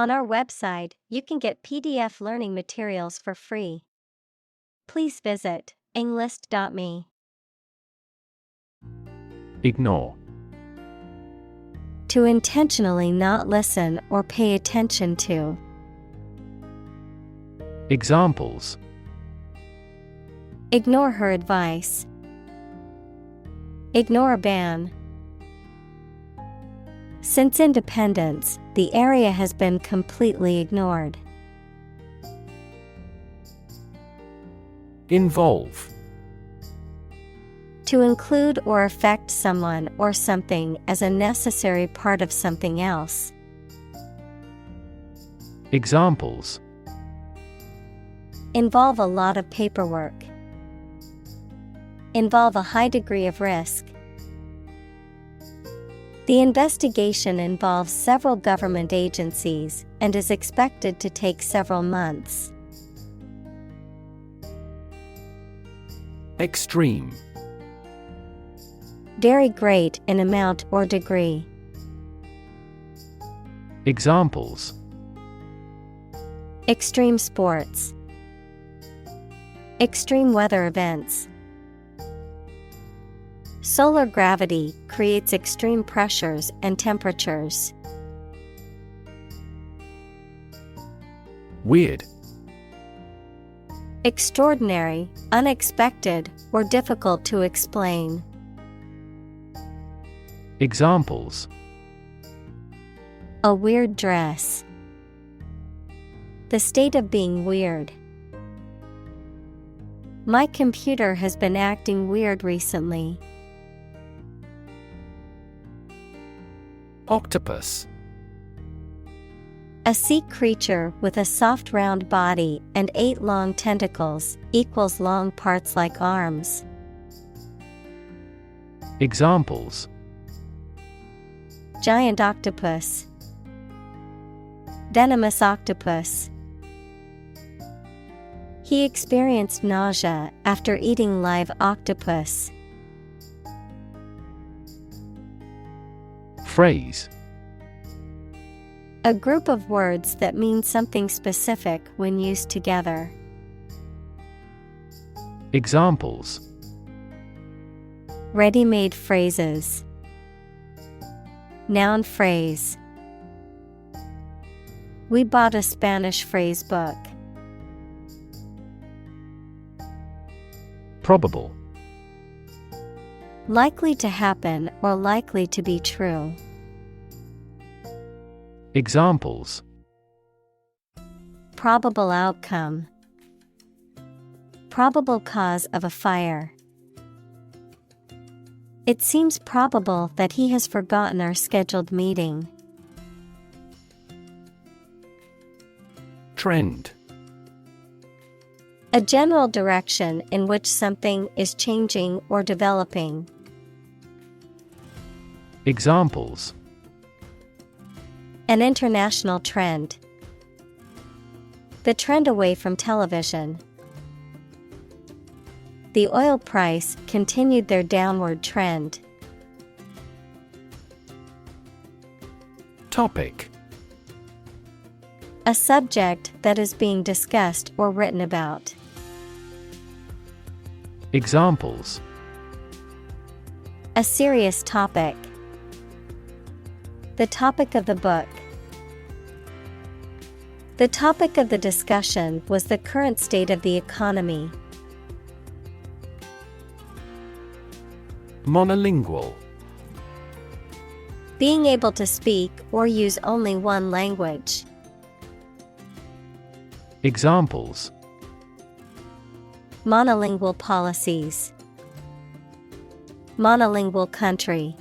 On our website, you can get PDF learning materials for free. Please visit englist.me. Ignore. To intentionally not listen or pay attention to. Examples: Ignore her advice. Ignore a ban. Since independence, the area has been completely ignored. Involve. To include or affect someone or something as a necessary part of something else. Examples: Involve a lot of paperwork. Involve a high degree of risk. The investigation involves several government agencies and is expected to take several months. Extreme. Very great in amount or degree. Examples: Extreme sports. Extreme weather events. Solar gravity creates extreme pressures and temperatures. Weird. Extraordinary, unexpected, or difficult to explain. Examples: A weird dress. The state of being weird. My computer has been acting weird recently. Octopus. A sea creature with a soft round body and 8 long tentacles, equals long parts like arms. Examples: Giant octopus. Venomous octopus. He experienced nausea after eating live octopus. Phrase. A group of words that mean something specific when used together. Examples: Ready-made phrases. Noun phrase. We bought a Spanish phrase book. Probable. Likely to happen or likely to be true. Examples: Probable outcome. Probable cause of a fire. It seems probable that he has forgotten our scheduled meeting. Trend. A general direction in which something is changing or developing. Examples: An international trend. The trend away from television. The oil price continued their downward trend. Topic. A subject that is being discussed or written about. Examples: A serious topic. The topic of the book. The topic of the discussion was the current state of the economy. Monolingual. Being able to speak or use only one language. Examples: Monolingual policies. Monolingual country.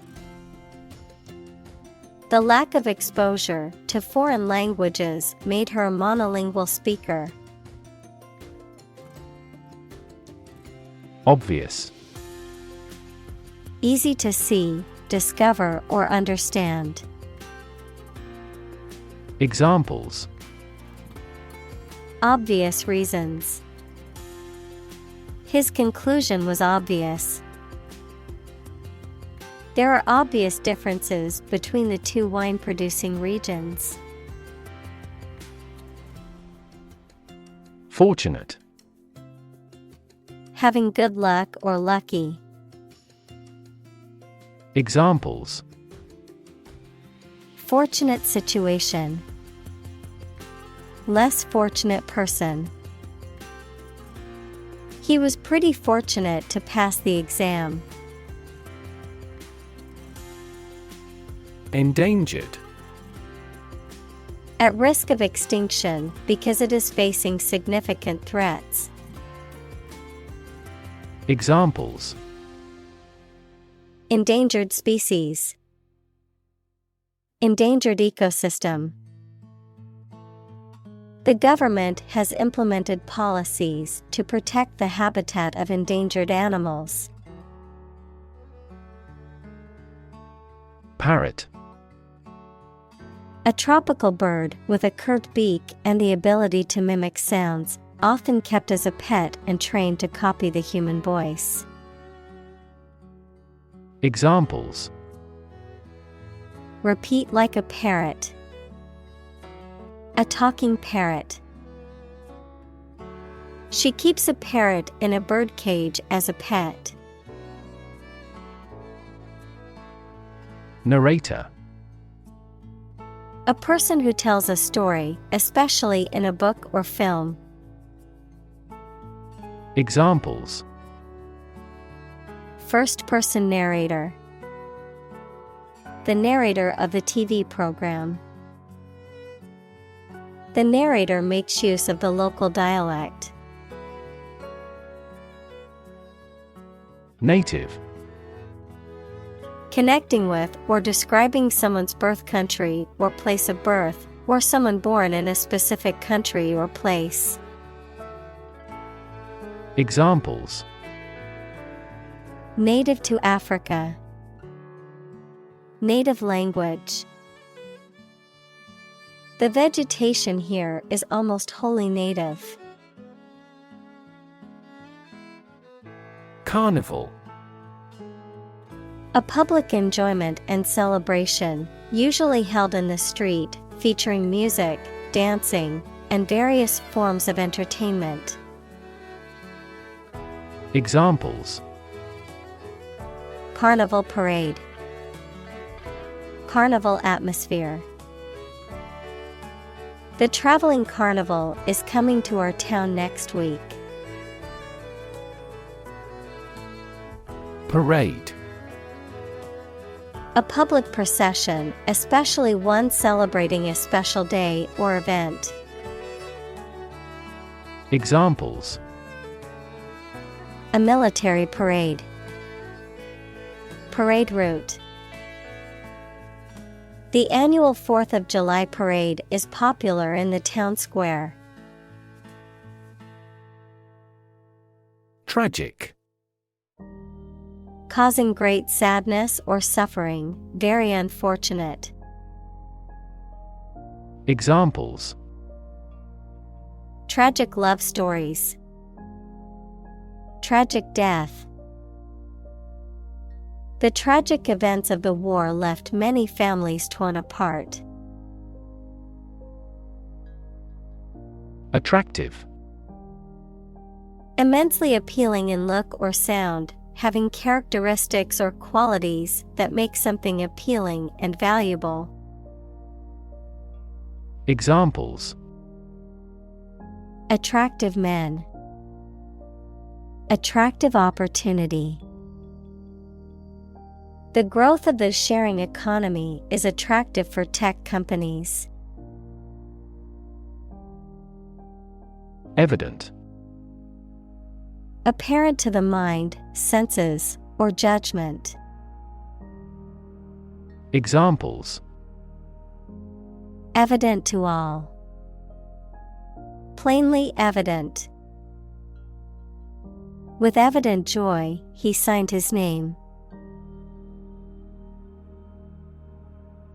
The lack of exposure to foreign languages made her a monolingual speaker. Obvious. Easy to see, discover, or understand. Examples: Obvious reasons. His conclusion was obvious. There are obvious differences between the two wine-producing regions. Fortunate. Having good luck or lucky. Examples: Fortunate situation. Less fortunate person. He was pretty fortunate to pass the exam. Endangered. At risk of extinction because it is facing significant threats. Examples: Endangered species. Endangered ecosystem. The government has implemented policies to protect the habitat of endangered animals. Parrot. A tropical bird with a curved beak and the ability to mimic sounds, often kept as a pet and trained to copy the human voice. Examples: Repeat like a parrot. A talking parrot. She keeps a parrot in a bird cage as a pet. Narrator. A person who tells a story, especially in a book or film. Examples: First-person narrator. The narrator of the TV program. The narrator makes use of the local dialect. Native. Connecting with or describing someone's birth country or place of birth, or someone born in a specific country or place. Examples: Native to Africa. Native language. The vegetation here is almost wholly native. Carnival. A public enjoyment and celebration, usually held in the street, featuring music, dancing, and various forms of entertainment. Examples: Carnival parade. Carnival atmosphere. The traveling carnival is coming to our town next week. Parade. A public procession, especially one celebrating a special day or event. Examples: A military parade. Parade route. The annual 4th of July parade is popular in the town square. Tragic. Causing great sadness or suffering, very unfortunate. Examples: Tragic love stories. Tragic death. The tragic events of the war left many families torn apart. Attractive. Immensely appealing in look or sound, having characteristics or qualities that make something appealing and valuable. Examples: Attractive men. Attractive opportunity. The growth of the sharing economy is attractive for tech companies. Evident. Apparent to the mind, senses, or judgment. Examples: Evident to all. Plainly evident. With evident joy, he signed his name.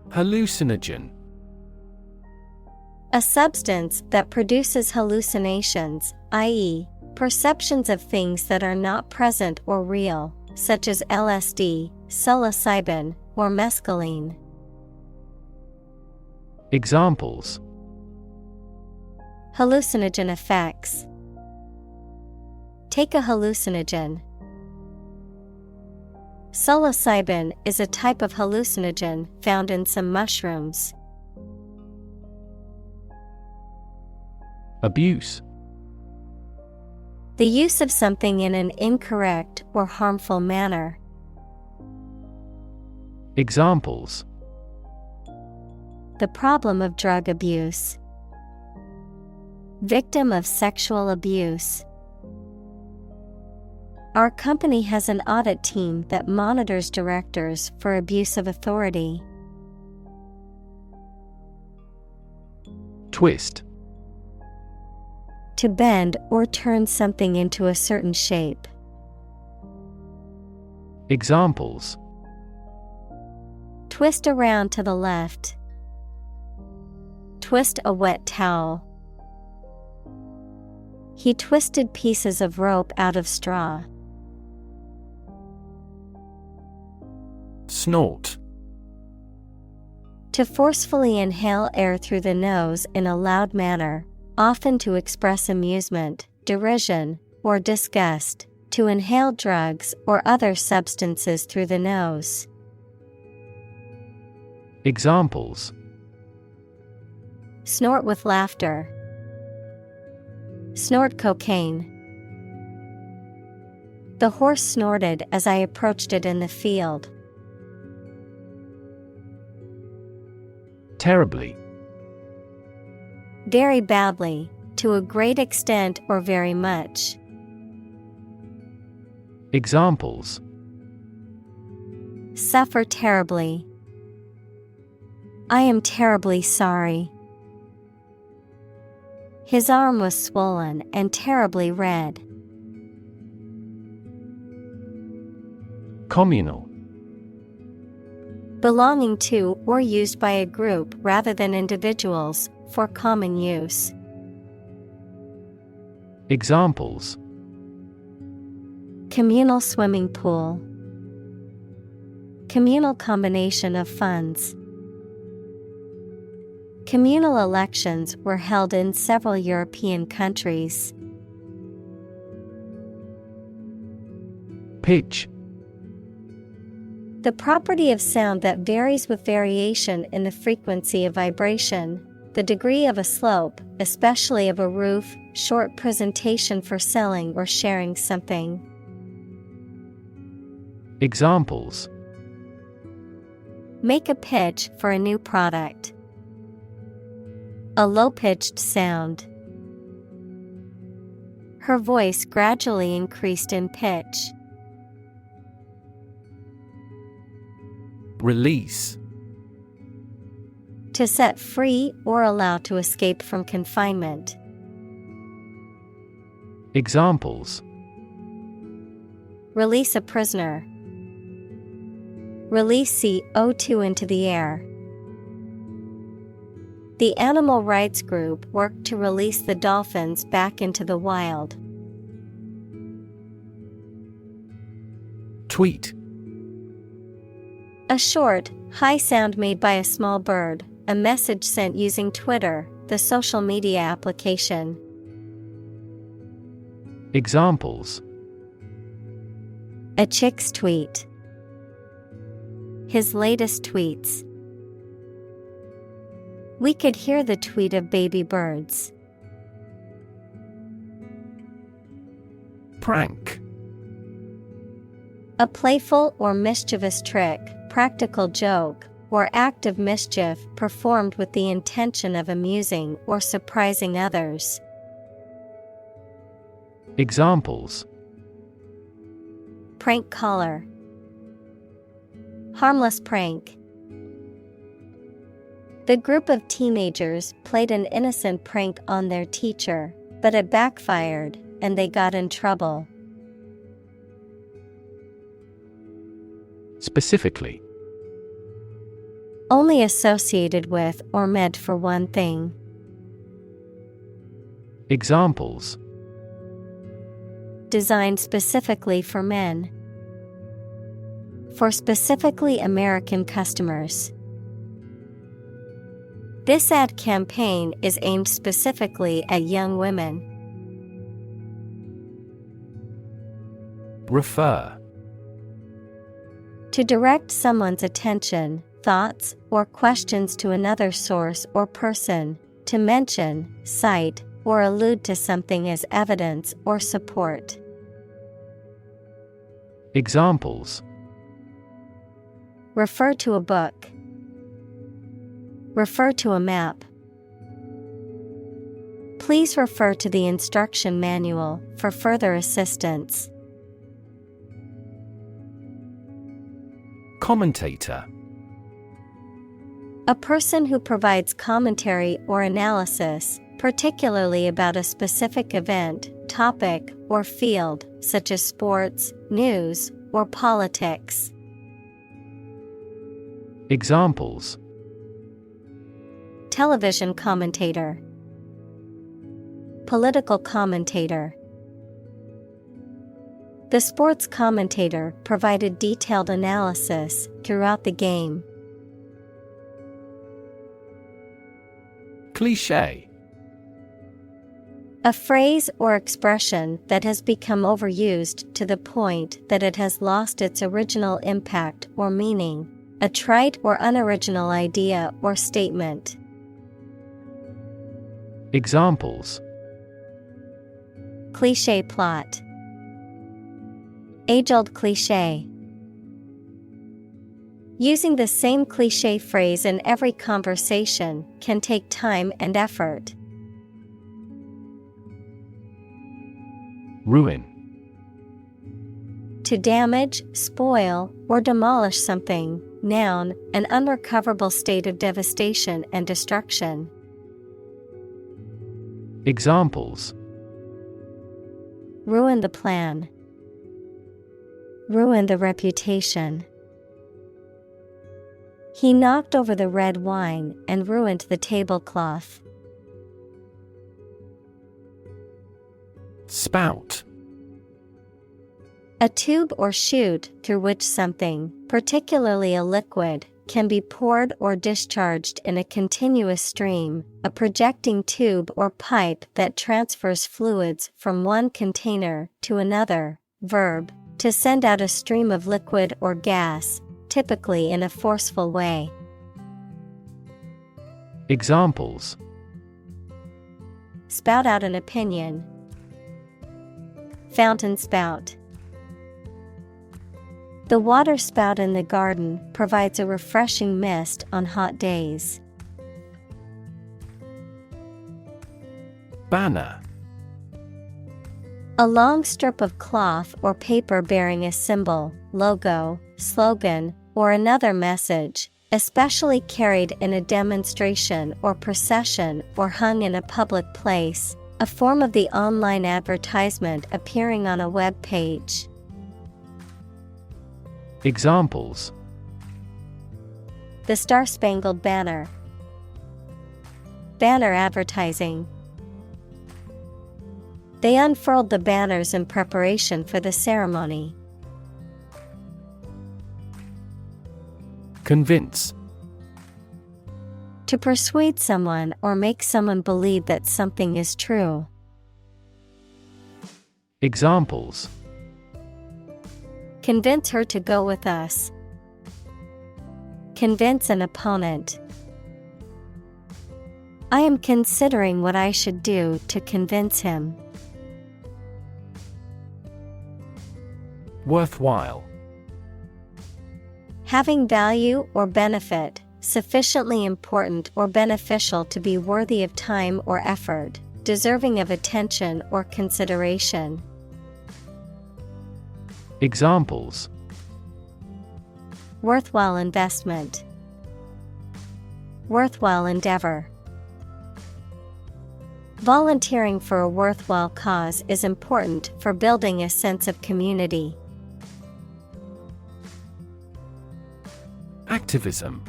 Hallucinogen. A substance that produces hallucinations, i.e., perceptions of things that are not present or real, such as LSD, psilocybin, or mescaline. Examples: Hallucinogen effects. Take a hallucinogen. Psilocybin is a type of hallucinogen found in some mushrooms. Abuse. The use of something in an incorrect or harmful manner. Examples: The problem of drug abuse. Victim of sexual abuse. Our company has an audit team that monitors directors for abuse of authority. Twist. To bend or turn something into a certain shape. Examples: Twist around to the left. Twist a wet towel. He twisted pieces of rope out of straw. Snort. To forcefully inhale air through the nose in a loud manner, often to express amusement, derision, or disgust. To inhale drugs or other substances through the nose. Examples: Snort with laughter. Snort cocaine. The horse snorted as I approached it in the field. Terribly. Very badly, to a great extent or very much. Examples: Suffer terribly. I am terribly sorry. His arm was swollen and terribly red. Communal. Belonging to or used by a group rather than individuals, for common use. Examples: Communal swimming pool. Communal combination of funds. Communal elections were held in several European countries. Pitch. The property of sound that varies with variation in the frequency of vibration, the degree of a slope, especially of a roof, short presentation for selling or sharing something. Examples: Make a pitch for a new product. A low-pitched sound. Her voice gradually increased in pitch. Release. To set free or allow to escape from confinement. Examples: Release a prisoner. Release CO2 into the air. The animal rights group worked to release the dolphins back into the wild. Tweet. A short, high sound made by a small bird, a message sent using Twitter, the social media application. Examples: A chick's tweet. His latest tweets. We could hear the tweet of baby birds. Prank. A playful or mischievous trick, practical joke, or act of mischief performed with the intention of amusing or surprising others. Examples: Prank caller. Harmless prank. The group of teenagers played an innocent prank on their teacher, but it backfired, and they got in trouble. Specifically. Only associated with or meant for one thing. Examples: Designed specifically for men. For specifically American customers. This ad campaign is aimed specifically at young women. Refer. To direct someone's attention, thoughts, or questions to another source or person, to mention, cite, or allude to something as evidence or support. Examples: Refer to a book. Refer to a map. Please refer to the instruction manual for further assistance. Commentator. A person who provides commentary or analysis, particularly about a specific event, topic, or field, such as sports, news, or politics. Examples: Television commentator. Political commentator. The sports commentator provided detailed analysis throughout the game. Cliché. A phrase or expression that has become overused to the point that it has lost its original impact or meaning, a trite or unoriginal idea or statement. Examples: Cliché plot. Age-old cliché. Using the same cliché phrase in every conversation can take time and effort. Ruin. To damage, spoil, or demolish something. Noun, an unrecoverable state of devastation and destruction. Examples: Ruin the plan. Ruin the reputation. He knocked over the red wine and ruined the tablecloth. Spout. A tube or chute through which something, particularly a liquid, can be poured or discharged in a continuous stream, a projecting tube or pipe that transfers fluids from one container to another. Verb, to send out a stream of liquid or gas, typically in a forceful way. Examples: Spout out an opinion. Fountain spout. The water spout in the garden provides a refreshing mist on hot days. Banner. A long strip of cloth or paper bearing a symbol, logo, slogan, or another message, especially carried in a demonstration or procession or hung in a public place, a form of the online advertisement appearing on a web page. Examples: The Star-Spangled Banner. Banner advertising. They unfurled the banners in preparation for the ceremony. Convince. To persuade someone or make someone believe that something is true. Examples: Convince her to go with us. Convince an opponent. I am considering what I should do to convince him. Worthwhile. Having value or benefit, sufficiently important or beneficial to be worthy of time or effort, deserving of attention or consideration. Examples: Worthwhile investment. Worthwhile endeavor. Volunteering for a worthwhile cause is important for building a sense of community. Activism.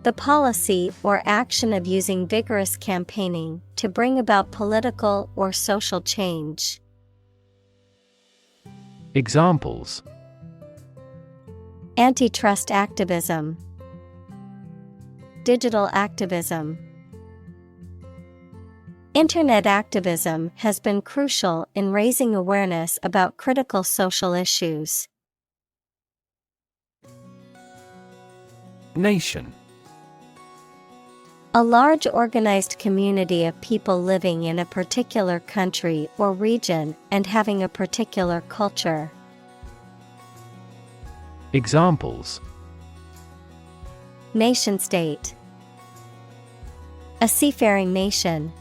The policy or action of using vigorous campaigning to bring about political or social change. Examples: Antitrust activism. Digital activism. Internet activism has been crucial in raising awareness about critical social issues. Nation. A large organized community of people living in a particular country or region and having a particular culture. Examples: Nation-state. A seafaring nation.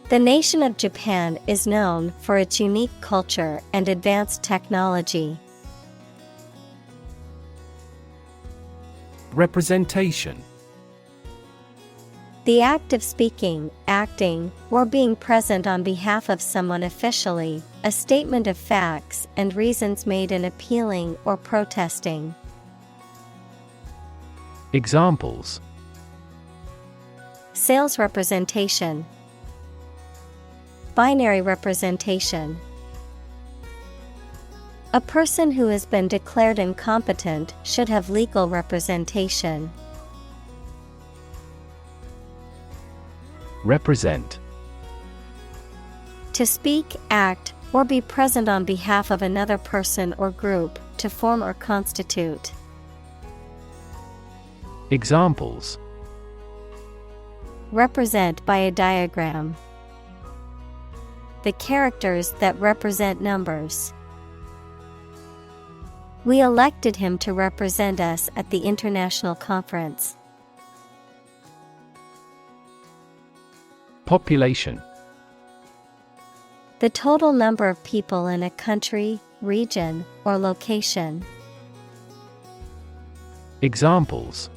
The nation of Japan is known for its unique culture and advanced technology. Representation. The act of speaking, acting, or being present on behalf of someone officially, a statement of facts and reasons made in appealing or protesting. Examples: Sales representation. Binary representation. A person who has been declared incompetent should have legal representation. Represent. To speak, act, or be present on behalf of another person or group, to form or constitute. Examples: Represent by a diagram. The characters that represent numbers. We elected him to represent us at the international conference. Population. The total number of people in a country, region, or location. Examples: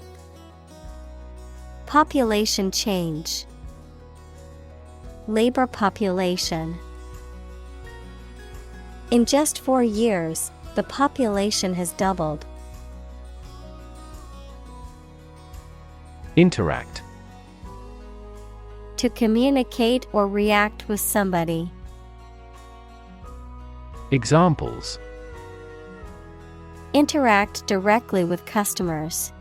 Population change. Labor population. In just 4 years, the population has doubled. Interact. To communicate or react with somebody. Examples: Interact directly with customers.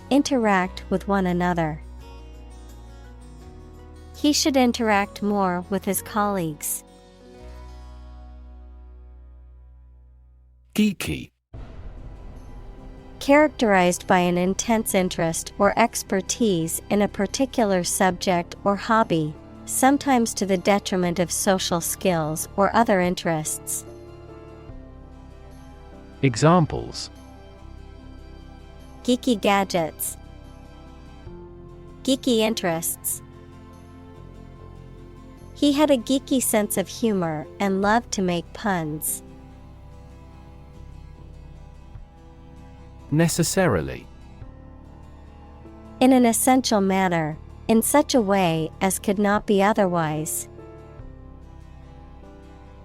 Interact with one another. He should interact more with his colleagues. Geeky. Characterized by an intense interest or expertise in a particular subject or hobby, sometimes to the detriment of social skills or other interests. Examples: Geeky gadgets. Geeky interests. He had a geeky sense of humor and loved to make puns. Necessarily. In an essential manner, in such a way as could not be otherwise.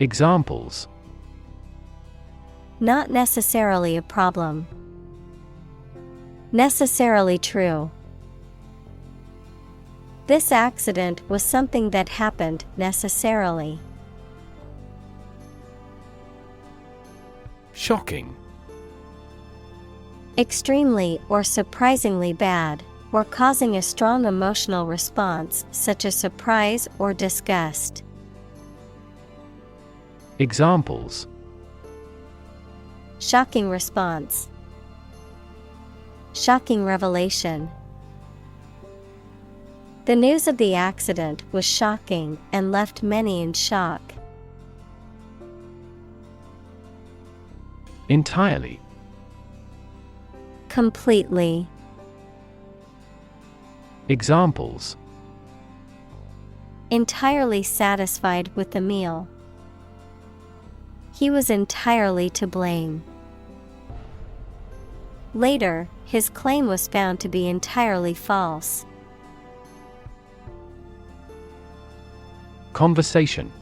Examples: Not necessarily a problem. Necessarily true. This accident was something that happened necessarily. Shocking. Extremely or surprisingly bad, or causing a strong emotional response such as surprise or disgust. Examples: Shocking response. Shocking revelation. The news of the accident was shocking and left many in shock. Entirely. Completely. Examples: Entirely satisfied with the meal. He was entirely to blame. Later, his claim was found to be entirely false. Conversation.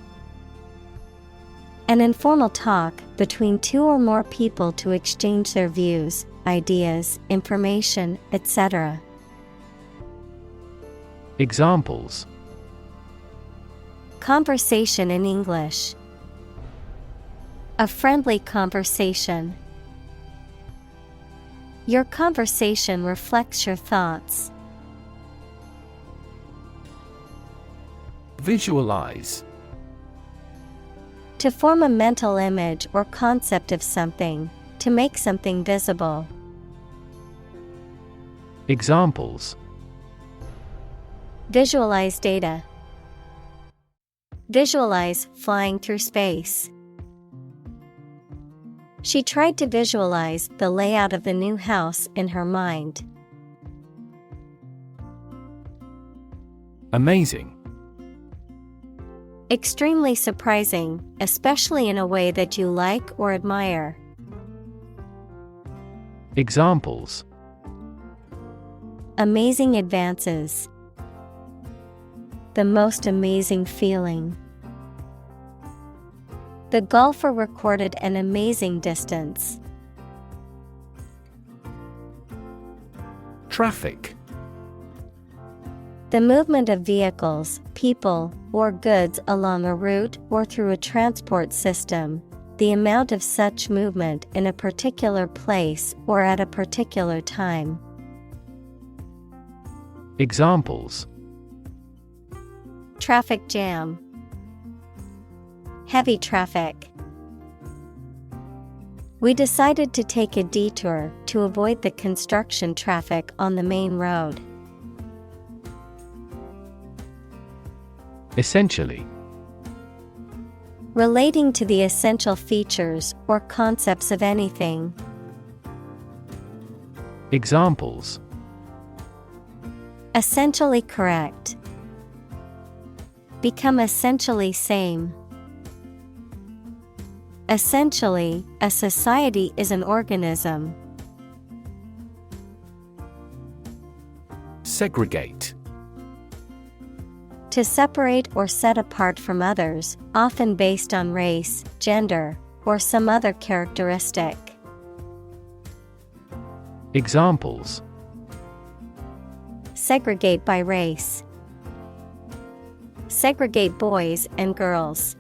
An informal talk between two or more people to exchange their views, ideas, information, etc. Examples: Conversation in English. A friendly conversation. Your conversation reflects your thoughts. Visualize. To form a mental image or concept of something, to make something visible. Examples: Visualize data. Visualize flying through space. She tried to visualize the layout of the new house in her mind. Amazing. Extremely surprising, especially in a way that you like or admire. Examples: Amazing advances. The most amazing feeling. The golfer recorded an amazing distance. Traffic. The movement of vehicles, people, or goods along a route or through a transport system, the amount of such movement in a particular place or at a particular time. Examples: Traffic jam. Heavy traffic. We decided to take a detour to avoid the construction traffic on the main road. Essentially. Relating to the essential features or concepts of anything. Examples: Essentially correct. Become essentially same. Essentially, a society is an organism. Segregate. To separate or set apart from others, often based on race, gender, or some other characteristic. Examples: Segregate by race. Segregate boys and girls.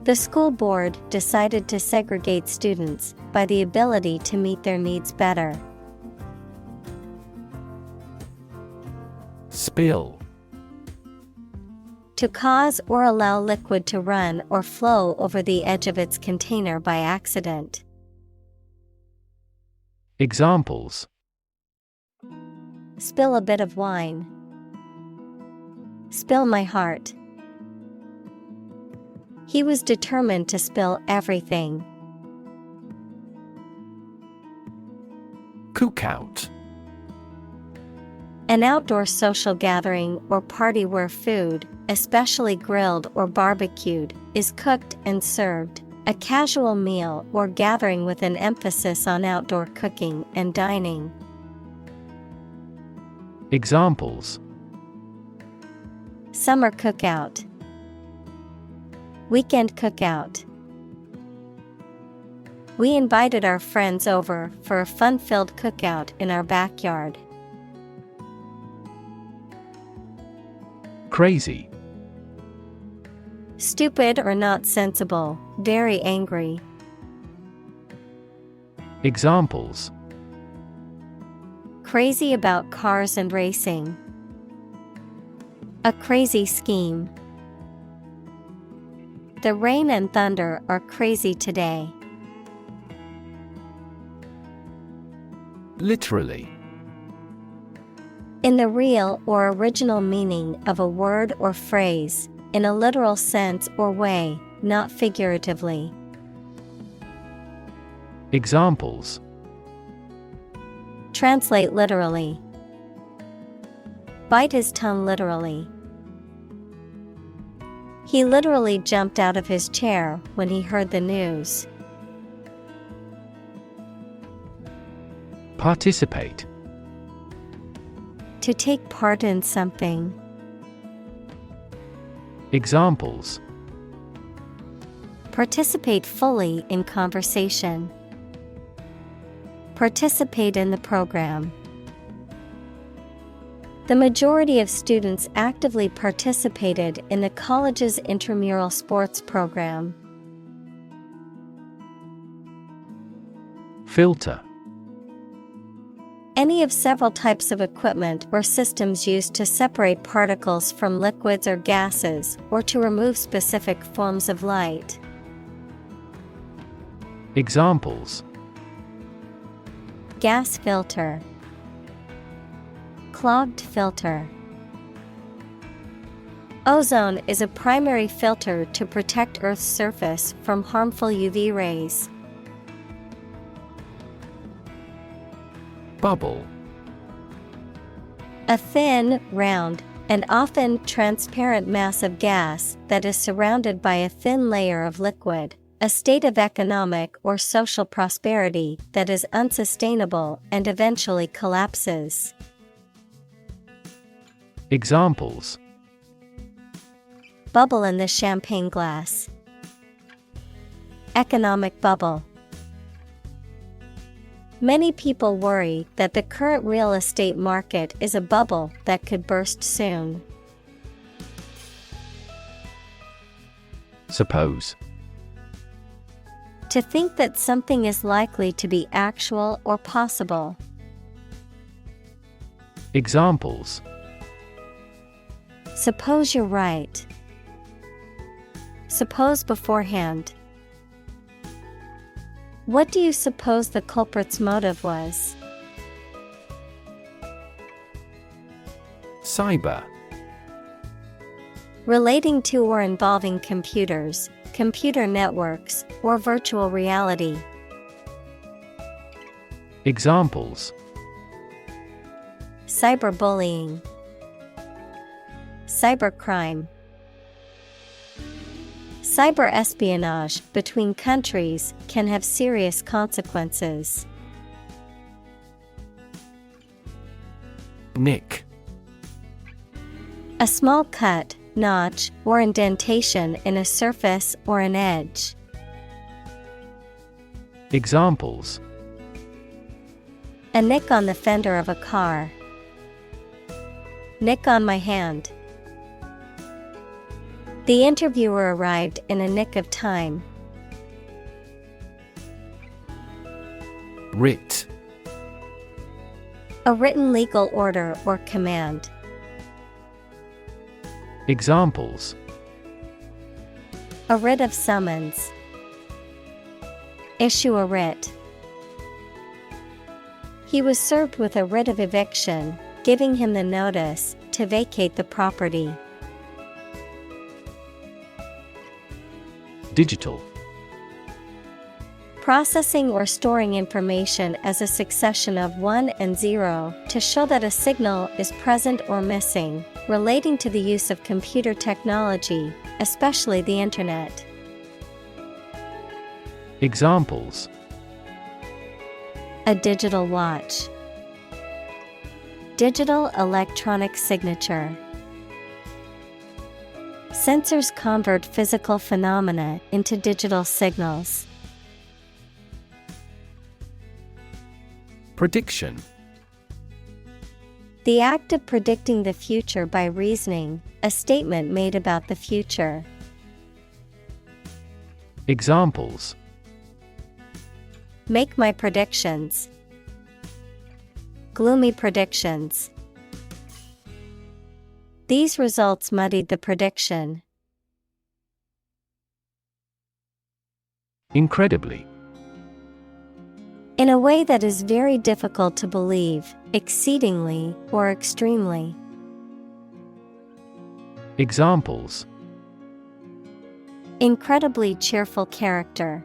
The school board decided to segregate students by the ability to meet their needs better. Spill. To cause or allow liquid to run or flow over the edge of its container by accident. Examples: Spill a bit of wine. Spill my heart. He was determined to spill everything. Cookout. An outdoor social gathering or party where food, especially grilled or barbecued, is cooked and served. A casual meal or gathering with an emphasis on outdoor cooking and dining. Examples: Summer cookout. Weekend cookout. We invited our friends over for a fun-filled cookout in our backyard. Crazy. Stupid or not sensible, very angry. Examples: Crazy about cars and racing. A crazy scheme. The rain and thunder are crazy today. Literally. In the real or original meaning of a word or phrase, in a literal sense or way, not figuratively. Examples: Translate literally. Bite his tongue literally. He literally jumped out of his chair when he heard the news. Participate. To take part in something. Examples: Participate fully in conversation. Participate in the program. The majority of students actively participated in the college's intramural sports program. Filter. Any of several types of equipment or systems used to separate particles from liquids or gases or to remove specific forms of light. Examples: Gas filter, clogged filter. Ozone is a primary filter to protect Earth's surface from harmful UV rays. Bubble. A thin, round, and often transparent mass of gas that is surrounded by a thin layer of liquid, a state of economic or social prosperity that is unsustainable and eventually collapses. Examples: Bubble in the champagne glass. Economic bubble. Many people worry that the current real estate market is a bubble that could burst soon. Suppose. To think that something is likely to be actual or possible. Examples: Suppose you're right. Suppose beforehand. What do you suppose the culprit's motive was? Cyber. Relating to or involving computers, computer networks, or virtual reality. Examples: Cyberbullying, cybercrime. Cyber-espionage between countries can have serious consequences. Nick. A small cut, notch, or indentation in a surface or an edge. Examples: A nick on the fender of a car. Nick on my hand. The interviewer arrived in a nick of time. Writ. A written legal order or command. Examples: A writ of summons. Issue a writ. He was served with a writ of eviction, giving him the notice to vacate the property. Digital. Processing or storing information as a succession of 1 and 0 to show that a signal is present or missing, relating to the use of computer technology, especially the Internet. Examples: A digital watch. Digital electronic signature. Sensors convert physical phenomena into digital signals. Prediction. The act of predicting the future by reasoning, a statement made about the future. Examples: Make my predictions. Gloomy predictions. These results muddied the prediction. Incredibly. In a way that is very difficult to believe, exceedingly, or extremely. Examples: Incredibly cheerful character.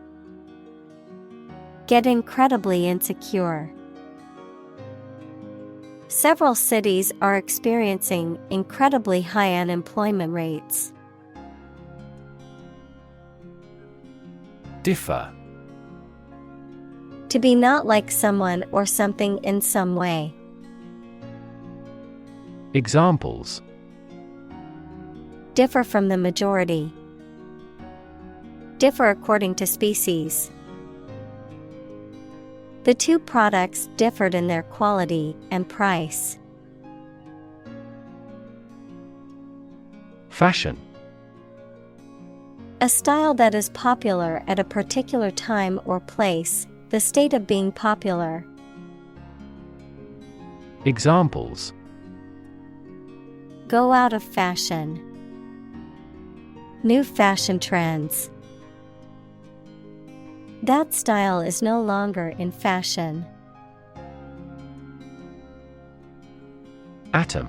Get incredibly insecure. Several cities are experiencing incredibly high unemployment rates. Differ. To be not like someone or something in some way. Examples: Differ from the majority. Differ according to species. The two products differed in their quality and price. Fashion. A style that is popular at a particular time or place, the state of being popular. Examples: go out of fashion. New fashion trends. That style is no longer in fashion. Atom.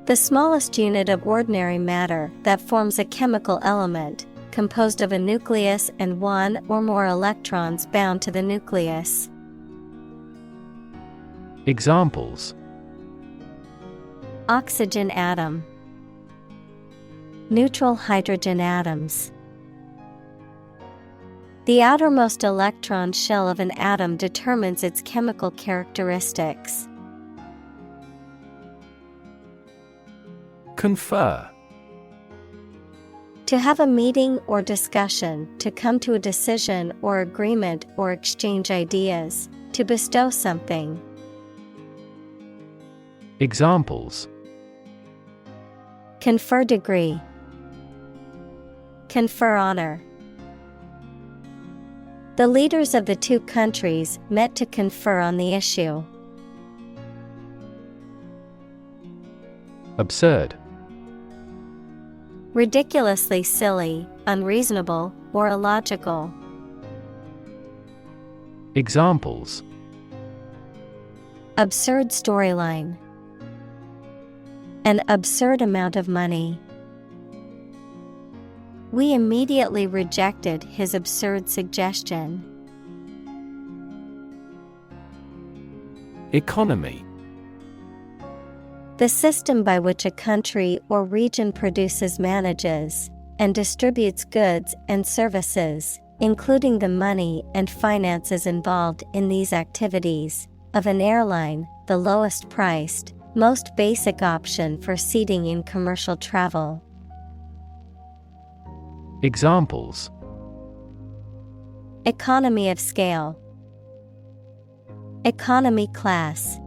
The smallest unit of ordinary matter that forms a chemical element, composed of a nucleus and one or more electrons bound to the nucleus. Examples: oxygen atom. Neutral hydrogen atoms. The outermost electron shell of an atom determines its chemical characteristics. Confer. To have a meeting or discussion, to come to a decision or agreement or exchange ideas, to bestow something. Examples: confer degree. Confer honor. The leaders of the two countries met to confer on the issue. Absurd. Ridiculously silly, unreasonable, or illogical. Examples: absurd storyline. An absurd amount of money. We immediately rejected his absurd suggestion. Economy. The system by which a country or region produces, manages, and distributes goods and services, including the money and finances involved in these activities, of an airline, the lowest priced, most basic option for seating in commercial travel. Examples: economy of scale. Economy class.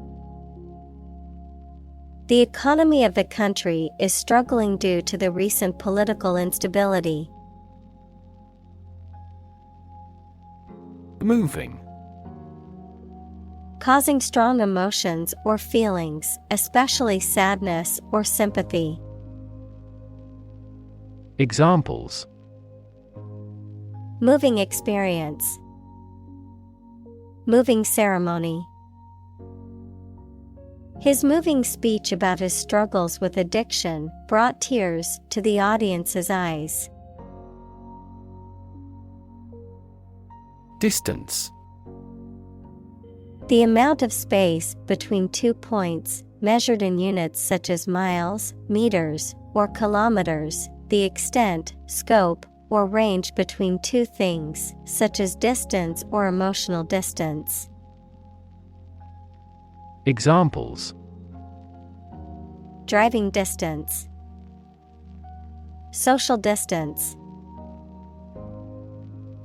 The economy of the country is struggling due to the recent political instability. Moving. Causing strong emotions or feelings, especially sadness or sympathy. Examples: moving experience. Moving ceremony. His moving speech about his struggles with addiction brought tears to the audience's eyes. Distance. The amount of space between 2 points, measured in units such as miles, meters, or kilometers, the extent, scope, or range between two things, such as distance or emotional distance. Examples: driving distance. Social distance.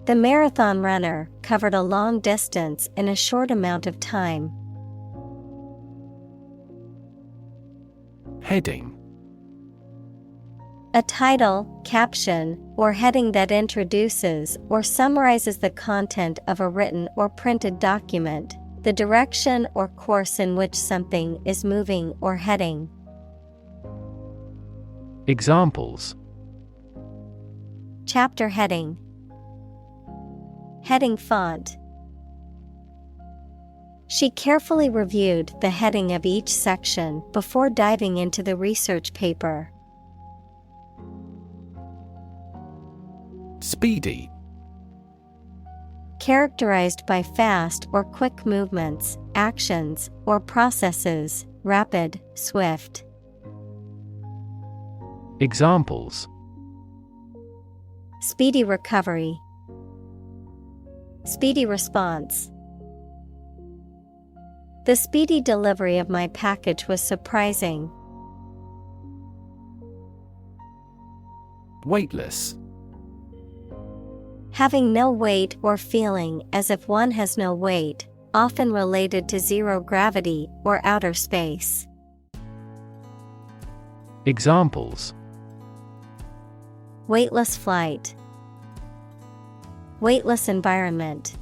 The marathon runner covered a long distance in a short amount of time. Heading. A title, caption, or heading that introduces or summarizes the content of a written or printed document, the direction or course in which something is moving or heading. Examples: chapter heading. Heading font. She carefully reviewed the heading of each section before diving into the research paper. Speedy. Characterized by fast or quick movements, actions, or processes, rapid, swift. Examples: speedy recovery. Speedy response. The speedy delivery of my package was surprising. Weightless. Having no weight or feeling as if one has no weight, often related to zero gravity or outer space. Examples: weightless flight. Weightless environment.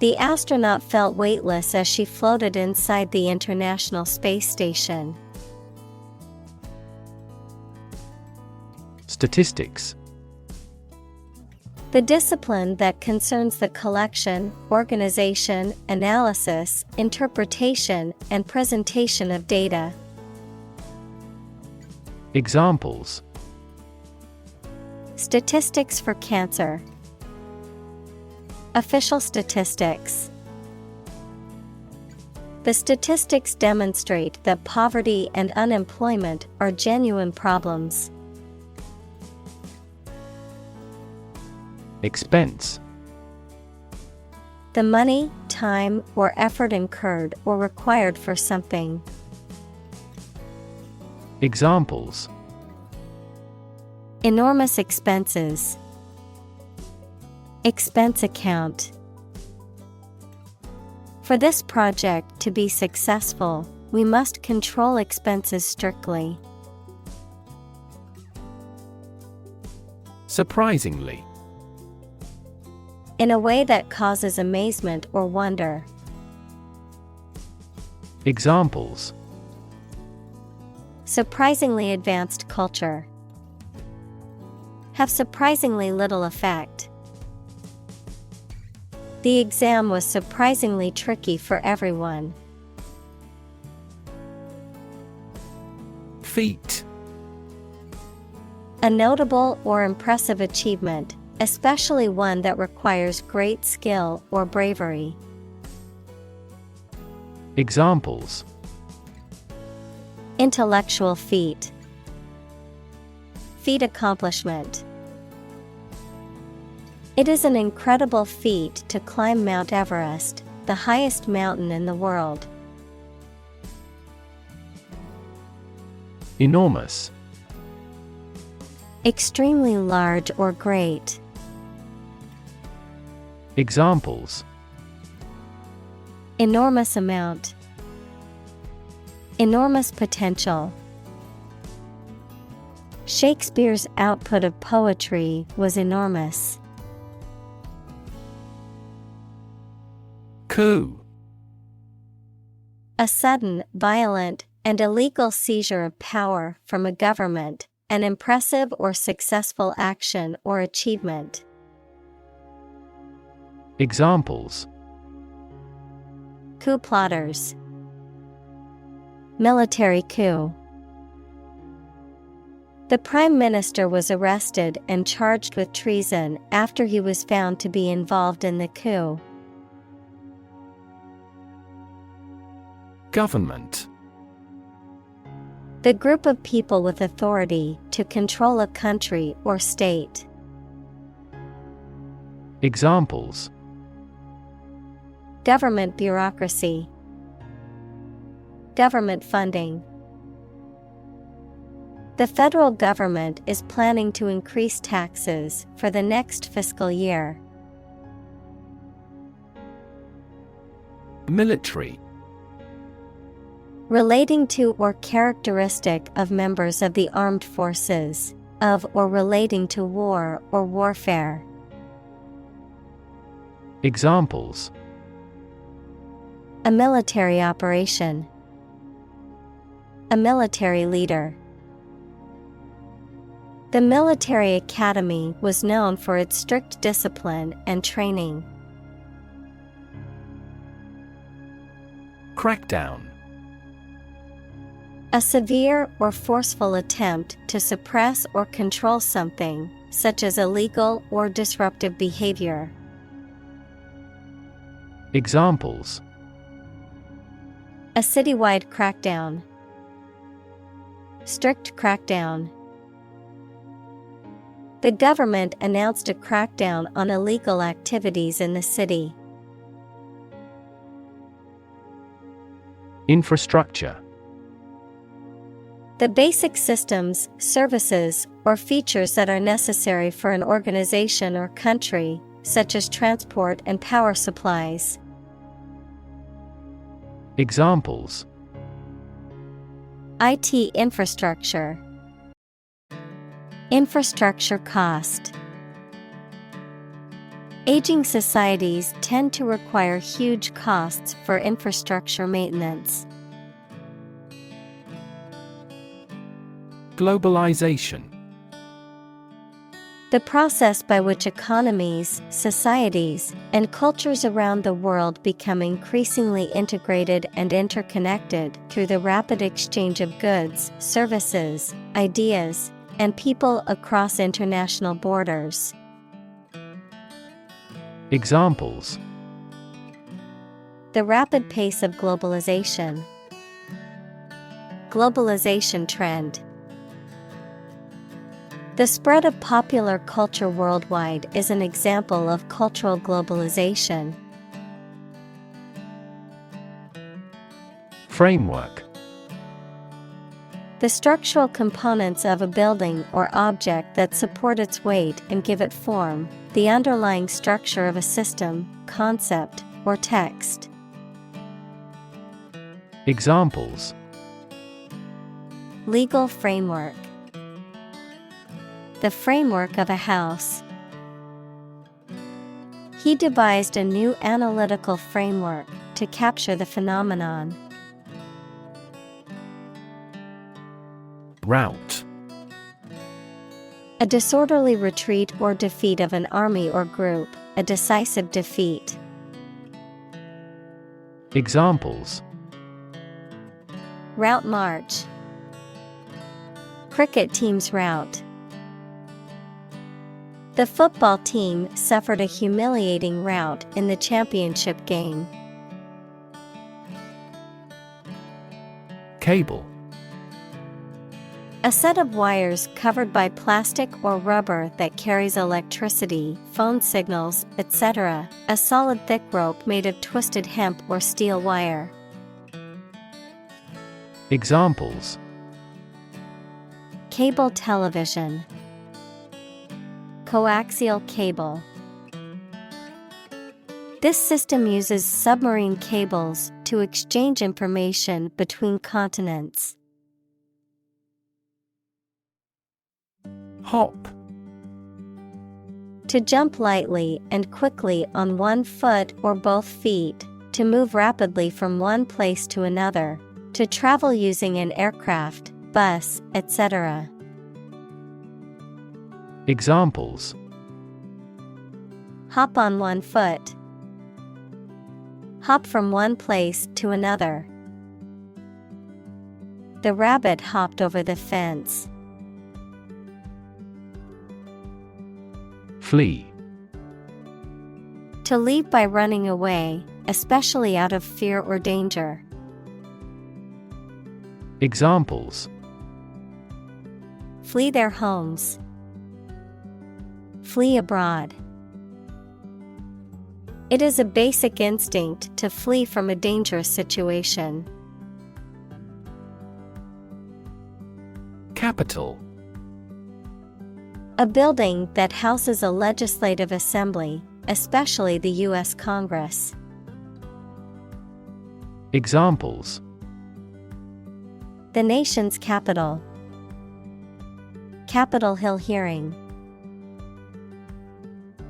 The astronaut felt weightless as she floated inside the International Space Station. Statistics. The discipline that concerns the collection, organization, analysis, interpretation, and presentation of data. Examples. Statistics for cancer. Official statistics. The statistics demonstrate that poverty and unemployment are genuine problems. Expense. The money, time, or effort incurred or required for something. Examples. Enormous expenses. Expense account. For this project to be successful, we must control expenses strictly. Surprisingly. In a way that causes amazement or wonder. Examples. Surprisingly advanced culture. Have surprisingly little effect. The exam was surprisingly tricky for everyone. Feat. A notable or impressive achievement, especially one that requires great skill or bravery. Examples. Intellectual feat. Feat accomplishment. It is an incredible feat to climb Mount Everest, the highest mountain in the world. Enormous. Extremely large or great. Examples. Enormous amount. Enormous potential. Shakespeare's output of poetry was enormous. Coup. A sudden, violent, and illegal seizure of power from a government, an impressive or successful action or achievement. Examples. Coup plotters. Military coup. The Prime Minister was arrested and charged with treason after he was found to be involved in the coup. Government. The group of people with authority to control a country or state. Examples. Government bureaucracy. Government funding. The federal government is planning to increase taxes for the next fiscal year. Military. Relating to or characteristic of members of the armed forces, of or relating to war or warfare. Examples. A military operation. A military leader. The military academy was known for its strict discipline and training. Crackdown. A severe or forceful attempt to suppress or control something, such as illegal or disruptive behavior. Examples. A citywide crackdown. Strict crackdown. The government announced a crackdown on illegal activities in the city. Infrastructure. The basic systems, services, or features that are necessary for an organization or country, such as transport and power supplies. Examples. IT infrastructure. Infrastructure cost. Aging societies tend to require huge costs for infrastructure maintenance. Globalization. The process by which economies, societies, and cultures around the world become increasingly integrated and interconnected through the rapid exchange of goods, services, ideas, and people across international borders. Examples: The rapid pace of globalization. Globalization trend. The spread of popular culture worldwide is an example of cultural globalization. Framework. The structural components of a building or object that support its weight and give it form, the underlying structure of a system, concept, or text. Examples: Legal framework. The framework of a house. He devised a new analytical framework to capture the phenomenon. Rout. A disorderly retreat or defeat of an army or group, a decisive defeat. Examples: Route march. Cricket team's rout. The football team suffered a humiliating rout in the championship game. Cable. A set of wires covered by plastic or rubber that carries electricity, phone signals, etc. A solid thick rope made of twisted hemp or steel wire. Examples: Cable television. Coaxial cable. This system uses submarine cables to exchange information between continents. Hop. To jump lightly and quickly on one foot or both feet, to move rapidly from one place to another, to travel using an aircraft, bus, etc. Examples: Hop on one foot. Hop from one place to another. The rabbit hopped over the fence. Flee. To leave by running away, especially out of fear or danger. Examples: Flee their homes. Flee abroad. It is a basic instinct to flee from a dangerous situation. Capital. A building that houses a legislative assembly, especially the U.S. Congress. Examples: The nation's capital. Capitol Hill hearing.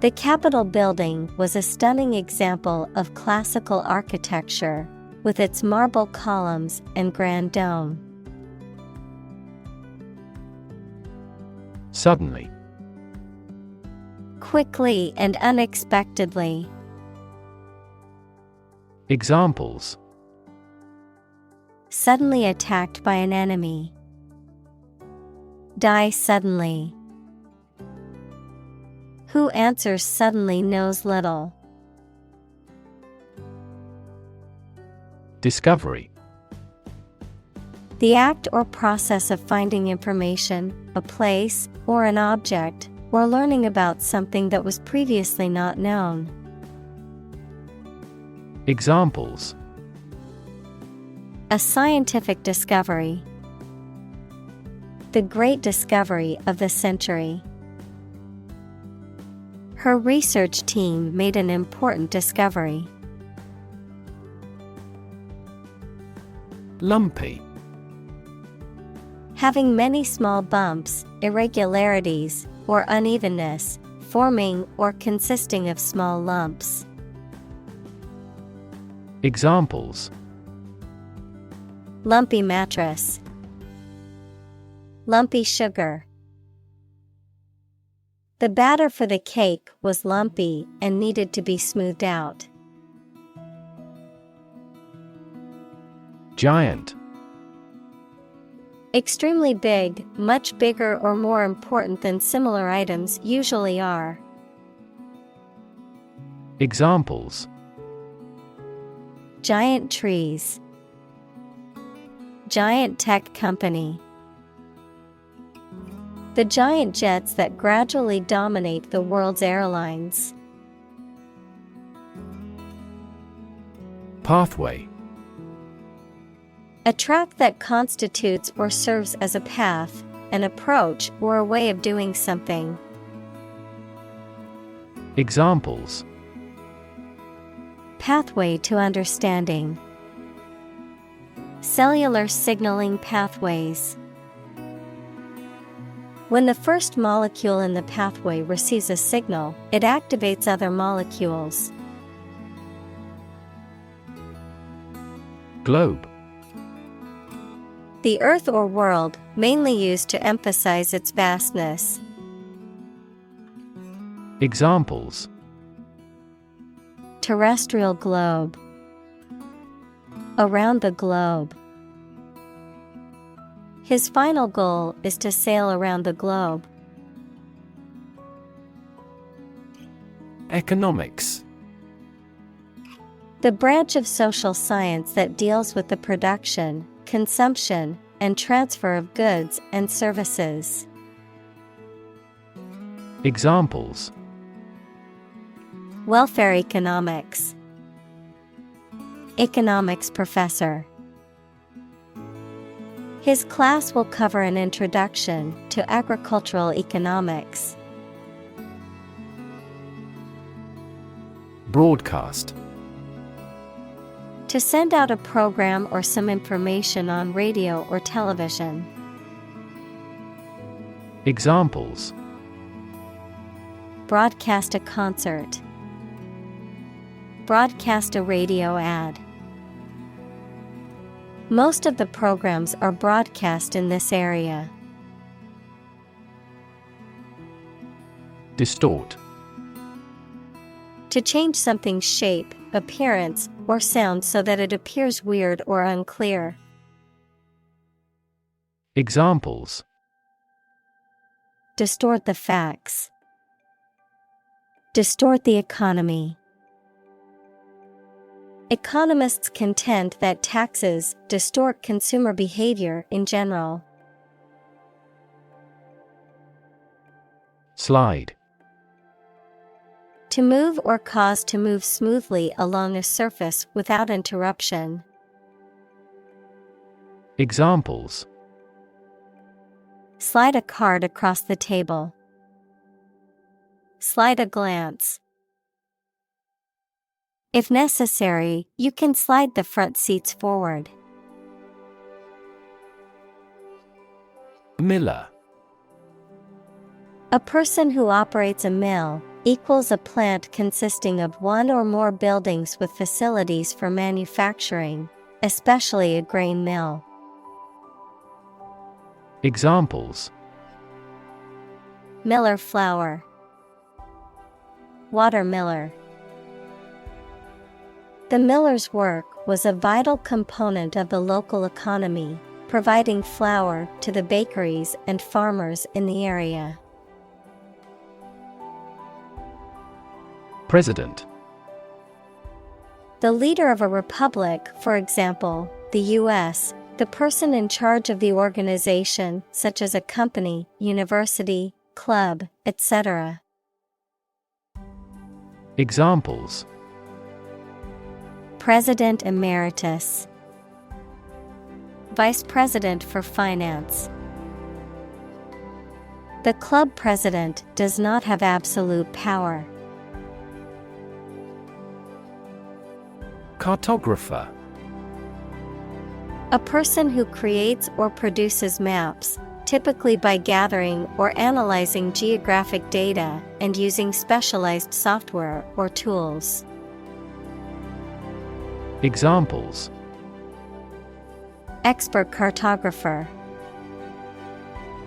The Capitol building was a stunning example of classical architecture, with its marble columns and grand dome. Suddenly. Quickly and unexpectedly. Examples: Suddenly attacked by an enemy. Die suddenly. Who answers suddenly knows little. Discovery. The act or process of finding information, a place, or an object, or learning about something that was previously not known. Examples: A scientific discovery. The great discovery of the century. Her research team made an important discovery. Lumpy. Having many small bumps, irregularities, or unevenness, forming or consisting of small lumps. Examples: Lumpy mattress. Lumpy sugar. The batter for the cake was lumpy and needed to be smoothed out. Giant. Extremely big, much bigger or more important than similar items usually are. Examples: Giant trees. Giant tech company. The giant jets that gradually dominate the world's airlines. Pathway. A track that constitutes or serves as a path, an approach or a way of doing something. Examples: Pathway to understanding. Cellular signaling pathways. When the first molecule in the pathway receives a signal, it activates other molecules. Globe. The earth or world, mainly used to emphasize its vastness. Examples: Terrestrial globe. Around the globe. His final goal is to sail around the globe. Economics. The branch of social science that deals with the production, consumption, and transfer of goods and services. Examples: Welfare economics. Economics professor. His class will cover an introduction to agricultural economics. Broadcast. To send out a program or some information on radio or television. Examples: Broadcast a concert. Broadcast a radio ad. Most of the programs are broadcast in this area. Distort. To change something's shape, appearance, or sound so that it appears weird or unclear. Examples: Distort the facts. Distort the economy. Economists contend that taxes distort consumer behavior in general. Slide. To move or cause to move smoothly along a surface without interruption. Examples: Slide a card across the table. Slide a glance. If necessary, you can slide the front seats forward. Miller. A person who operates a mill equals a plant consisting of one or more buildings with facilities for manufacturing, especially a grain mill. Examples: Miller flour. Watermiller. The miller's work was a vital component of the local economy, providing flour to the bakeries and farmers in the area. President. The leader of a republic, for example, the U.S., the person in charge of the organization, such as a company, university, club, etc. Examples: President Emeritus. Vice President for Finance. The club president does not have absolute power. Cartographer. A person who creates or produces maps, typically by gathering or analyzing geographic data and using specialized software or tools. Examples: Expert cartographer,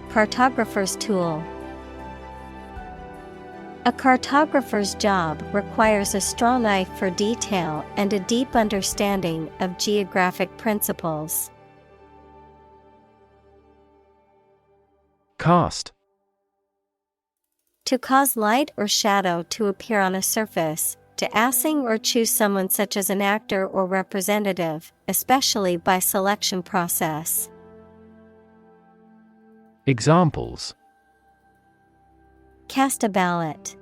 cartographer's tool. A cartographer's job requires a strong eye for detail and a deep understanding of geographic principles. Cast. To cause light or shadow to appear on a surface, to assing or choose someone such as an actor or representative, especially by selection process. Examples: Cast a ballot.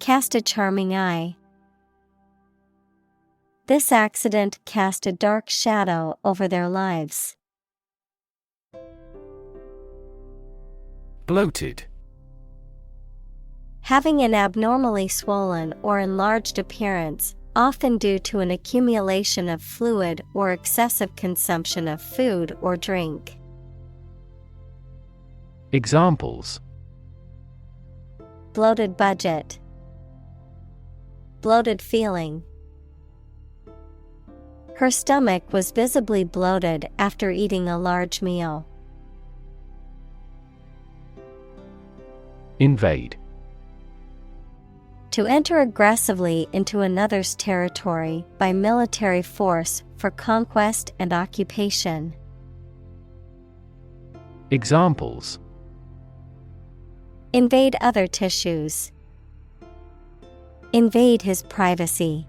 Cast a charming eye. This accident cast a dark shadow over their lives. Bloated. Having an abnormally swollen or enlarged appearance, often due to an accumulation of fluid or excessive consumption of food or drink. Examples: Bloated budget. Bloated feeling. Her stomach was visibly bloated after eating a large meal. Invade. To enter aggressively into another's territory by military force for conquest and occupation. Examples: Invade other tissues. Invade his privacy.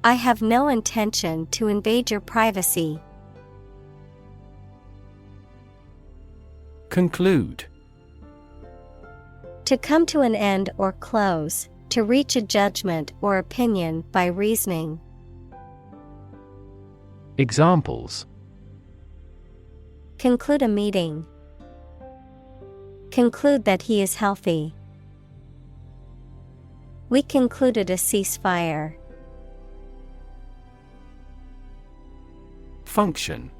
I have no intention to invade your privacy. Conclude. To come to an end or close, to reach a judgment or opinion by reasoning. Examples: Conclude a meeting. Conclude that he is healthy. We concluded a ceasefire. Function.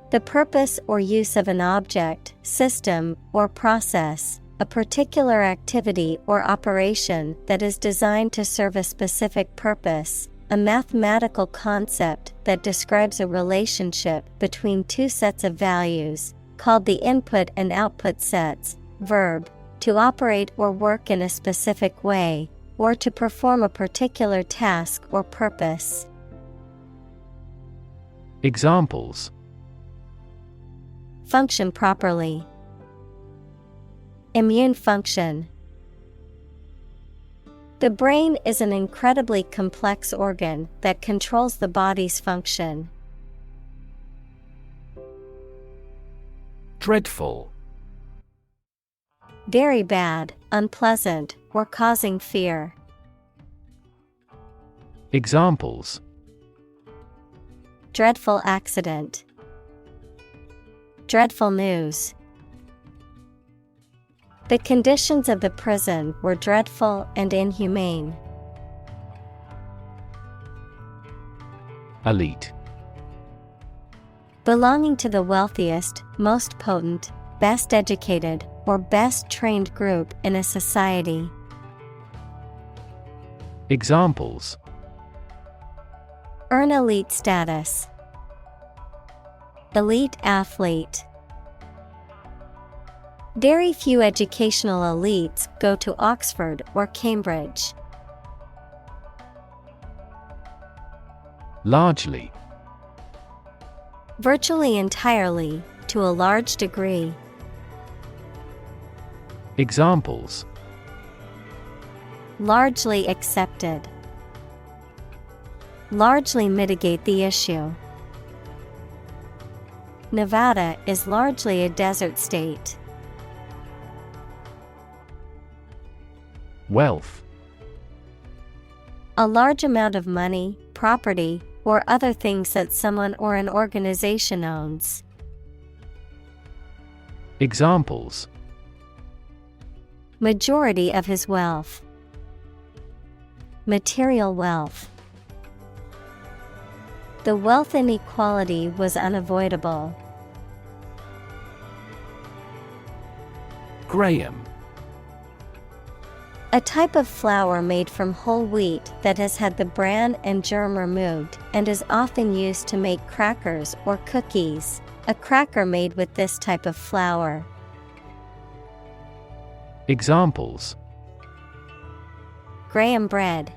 The purpose or use of an object, system, or process, a particular activity or operation that is designed to serve a specific purpose, a mathematical concept that describes a relationship between two sets of values, called the input and output sets. Verb, to operate or work in a specific way, or to perform a particular task or purpose. Examples: Function properly. Immune function. The brain is an incredibly complex organ that controls the body's function. Dreadful. Very bad, unpleasant, or causing fear. Examples: Dreadful accident. Dreadful news. The conditions of the prison were dreadful and inhumane. Elite. Belonging to the wealthiest, most potent, best educated, or best trained group in a society. Examples: Earn elite status. Elite athlete. Very few educational elites go to Oxford or Cambridge. Largely. Virtually entirely, to a large degree. Examples: Largely accepted. Largely mitigate the issue. Nevada is largely a desert state. Wealth. A large amount of money, property, or other things that someone or an organization owns. Examples: Majority of his wealth. Material wealth. The wealth inequality was unavoidable. Graham. A type of flour made from whole wheat that has had the bran and germ removed and is often used to make crackers or cookies. A cracker made with this type of flour. Examples: Graham bread,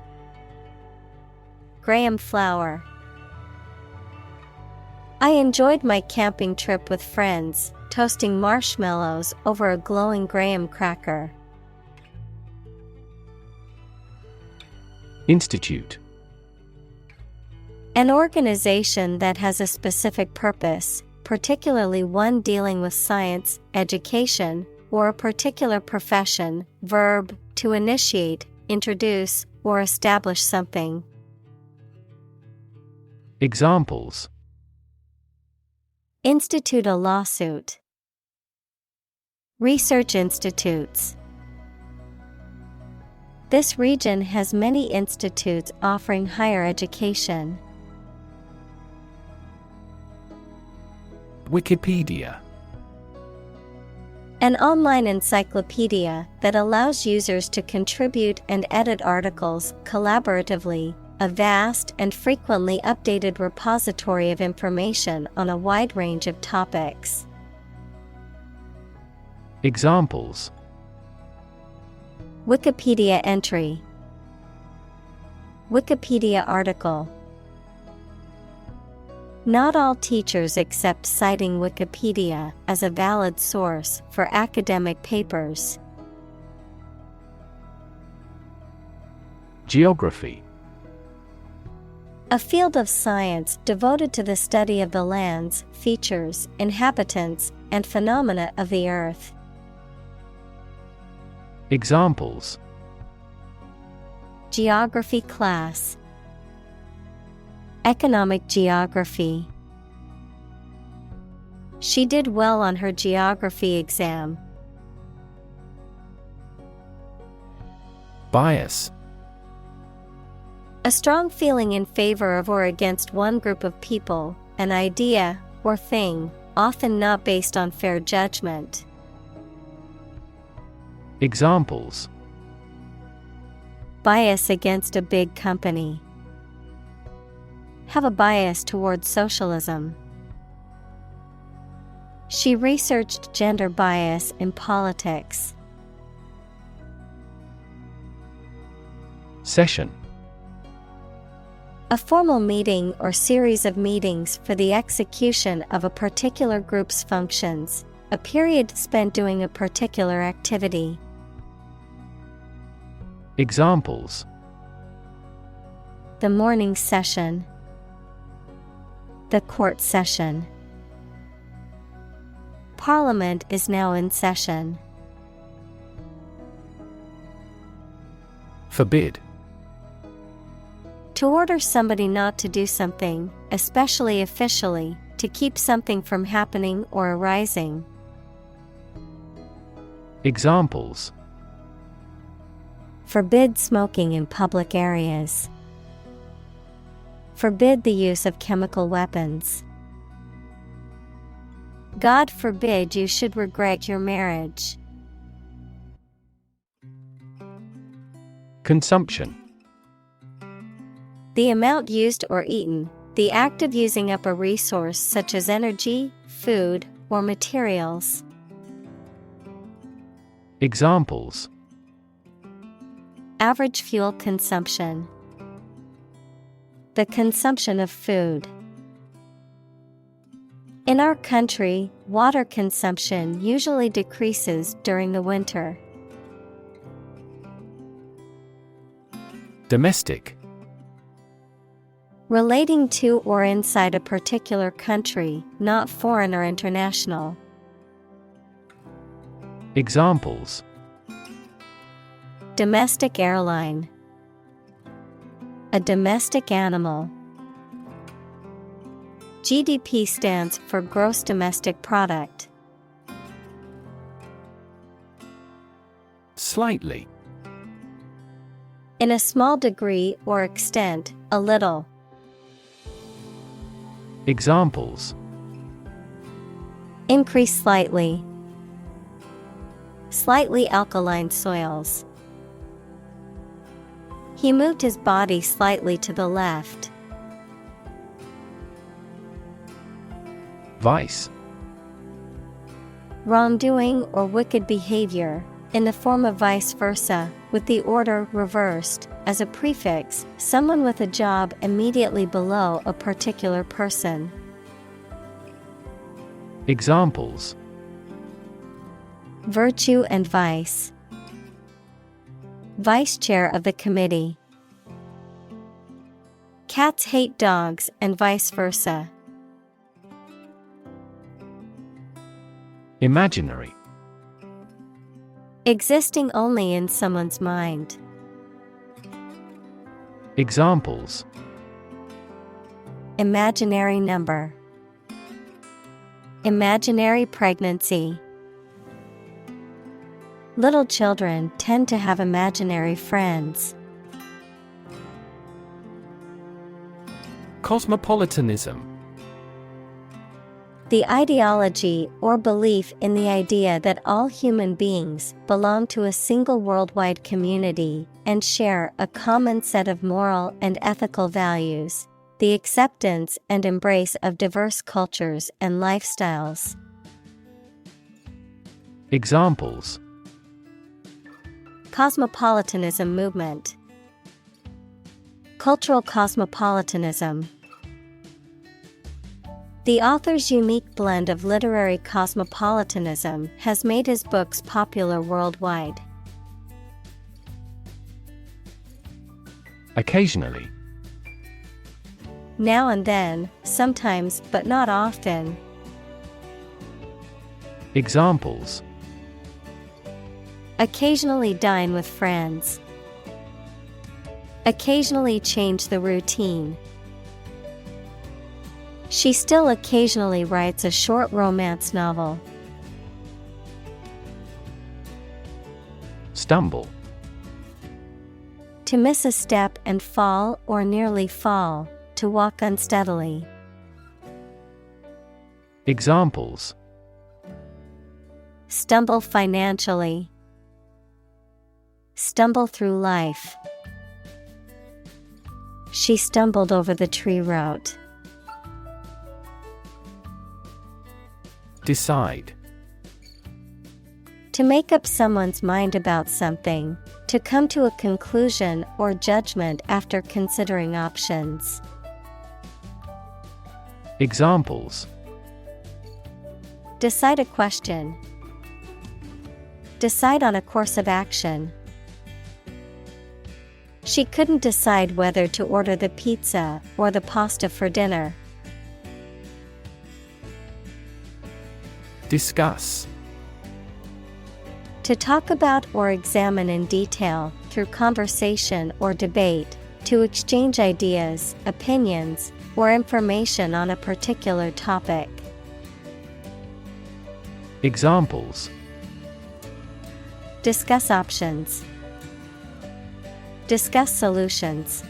Graham flour. I enjoyed my camping trip with friends, toasting marshmallows over a glowing graham cracker. Institute. An organization that has a specific purpose, particularly one dealing with science, education, or a particular profession. Verb, to initiate, introduce, or establish something. Examples: Institute a lawsuit. Research institutes. This region has many institutes offering higher education. Wikipedia. An online encyclopedia that allows users to contribute and edit articles collaboratively, a vast and frequently updated repository of information on a wide range of topics. Examples: Wikipedia entry, Wikipedia article. Not all teachers accept citing Wikipedia as a valid source for academic papers. Geography. A field of science devoted to the study of the lands, features, inhabitants, and phenomena of the earth. Examples: Geography class, Economic geography. She did well on her geography exam. Bias. A strong feeling in favor of or against one group of people, an idea, or thing, often not based on fair judgment. Examples: Bias against a big company. Have a bias towards socialism. She researched gender bias in politics. Session. A formal meeting or series of meetings for the execution of a particular group's functions, a period spent doing a particular activity. Examples: The morning session, the court session. Parliament is now in session. Forbid. To order somebody not to do something, especially officially, to keep something from happening or arising. Examples: Forbid smoking in public areas. Forbid the use of chemical weapons. God forbid you should regret your marriage. Consumption. The amount used or eaten, the act of using up a resource such as energy, food, or materials. Examples: Average fuel consumption. The consumption of food. In our country, water consumption usually decreases during the winter. Domestic. Relating to or inside a particular country, not foreign or international. Examples: Domestic airline. A domestic animal. GDP stands for gross domestic product. Slightly. In a small degree or extent, a little. Examples: increase slightly, slightly alkaline soils. He moved his body slightly to the left. Vice. Wrongdoing or wicked behavior, in the form of vice versa, with the order reversed. As a prefix, someone with a job immediately below a particular person. Examples: virtue and vice. Vice chair of the committee. Cats hate dogs and vice versa. Imaginary. Existing only in someone's mind. Examples: imaginary number, imaginary pregnancy. Little children tend to have imaginary friends. Cosmopolitanism. The ideology or belief in the idea that all human beings belong to a single worldwide community and share a common set of moral and ethical values, the acceptance and embrace of diverse cultures and lifestyles. Examples: cosmopolitanism movement, cultural cosmopolitanism. The author's unique blend of literary cosmopolitanism has made his books popular worldwide. Occasionally. Now and then, sometimes but not often. Examples: occasionally dine with friends. Occasionally change the routine. She still occasionally writes a short romance novel. Stumble. To miss a step and fall or nearly fall, to walk unsteadily. Examples: stumble financially. Stumble through life. She stumbled over the tree root. Decide. To make up someone's mind about something, to come to a conclusion or judgment after considering options. Examples: decide a question. Decide on a course of action. She couldn't decide whether to order the pizza or the pasta for dinner. Discuss. To talk about or examine in detail, through conversation or debate, to exchange ideas, opinions, or information on a particular topic. Examples: discuss options. Discuss solutions.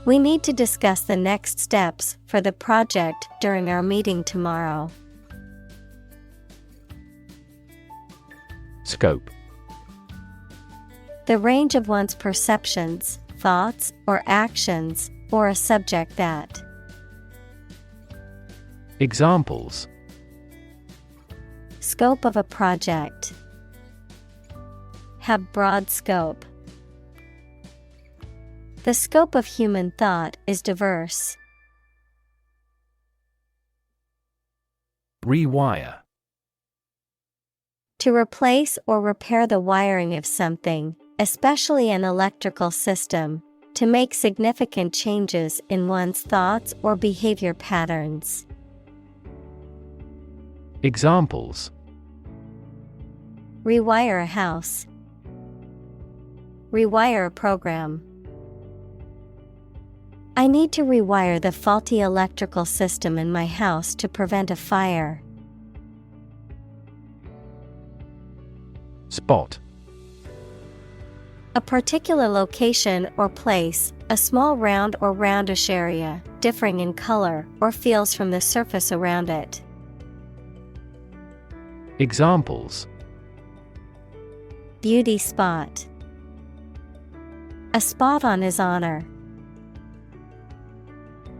We need to discuss the next steps for the project during our meeting tomorrow. Scope. The range of one's perceptions, thoughts, or actions, or a subject that. Examples: scope of a project. Have broad scope. The scope of human thought is diverse. Rewire. To replace or repair the wiring of something, especially an electrical system, to make significant changes in one's thoughts or behavior patterns. Examples: rewire a house. Rewire a program. I need to rewire the faulty electrical system in my house to prevent a fire. Spot. A particular location or place, A small round or roundish area, differing in color or feels from the surface around it. Examples: Beauty spot. A spot on his honor.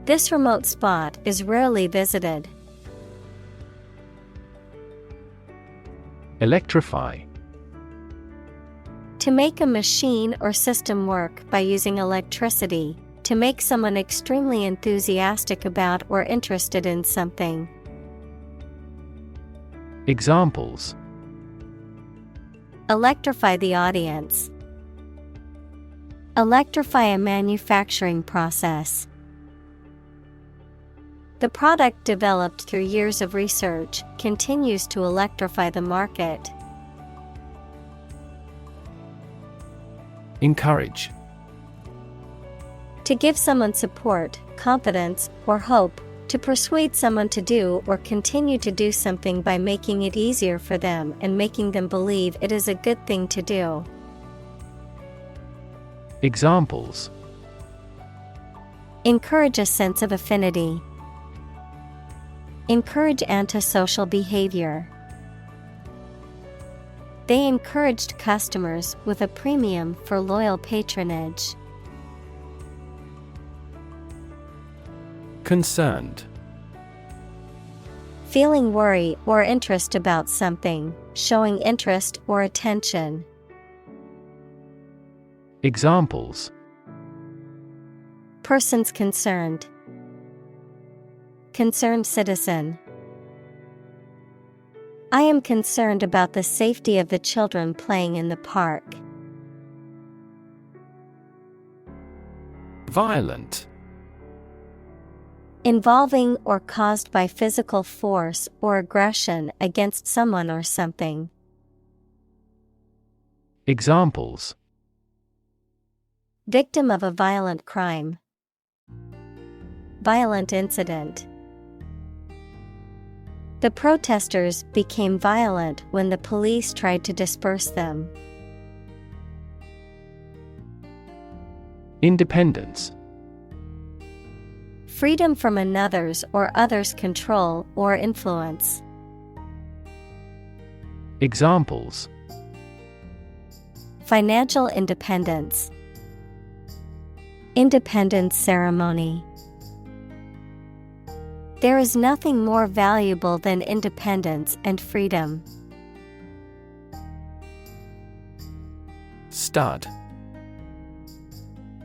This remote spot is rarely visited. Electrify. To make a machine or system work by using electricity, to make someone extremely enthusiastic about or interested in something. Examples: Electrify the audience. Electrify a manufacturing process. The product developed through years of research continues to electrify the market. Encourage. To give someone support, confidence, or hope, to persuade someone to do or continue to do something by making it easier for them and making them believe it is a good thing to do. Examples: Encourage a sense of affinity. Encourage antisocial behavior. They encouraged customers with a premium for loyal patronage. Concerned. Feeling worry or interest about something, showing interest or attention. Examples: Persons concerned. Concerned citizen. I am concerned about the safety of the children playing in the park. Violent. Involving or caused by physical force or aggression against someone or something. Examples: Victim of a violent crime. Violent incident. The protesters became violent when the police tried to disperse them. Independence. Freedom from another's or others' control or influence. Examples: Financial independence. Independence ceremony. There is nothing more valuable than independence and freedom. Stud.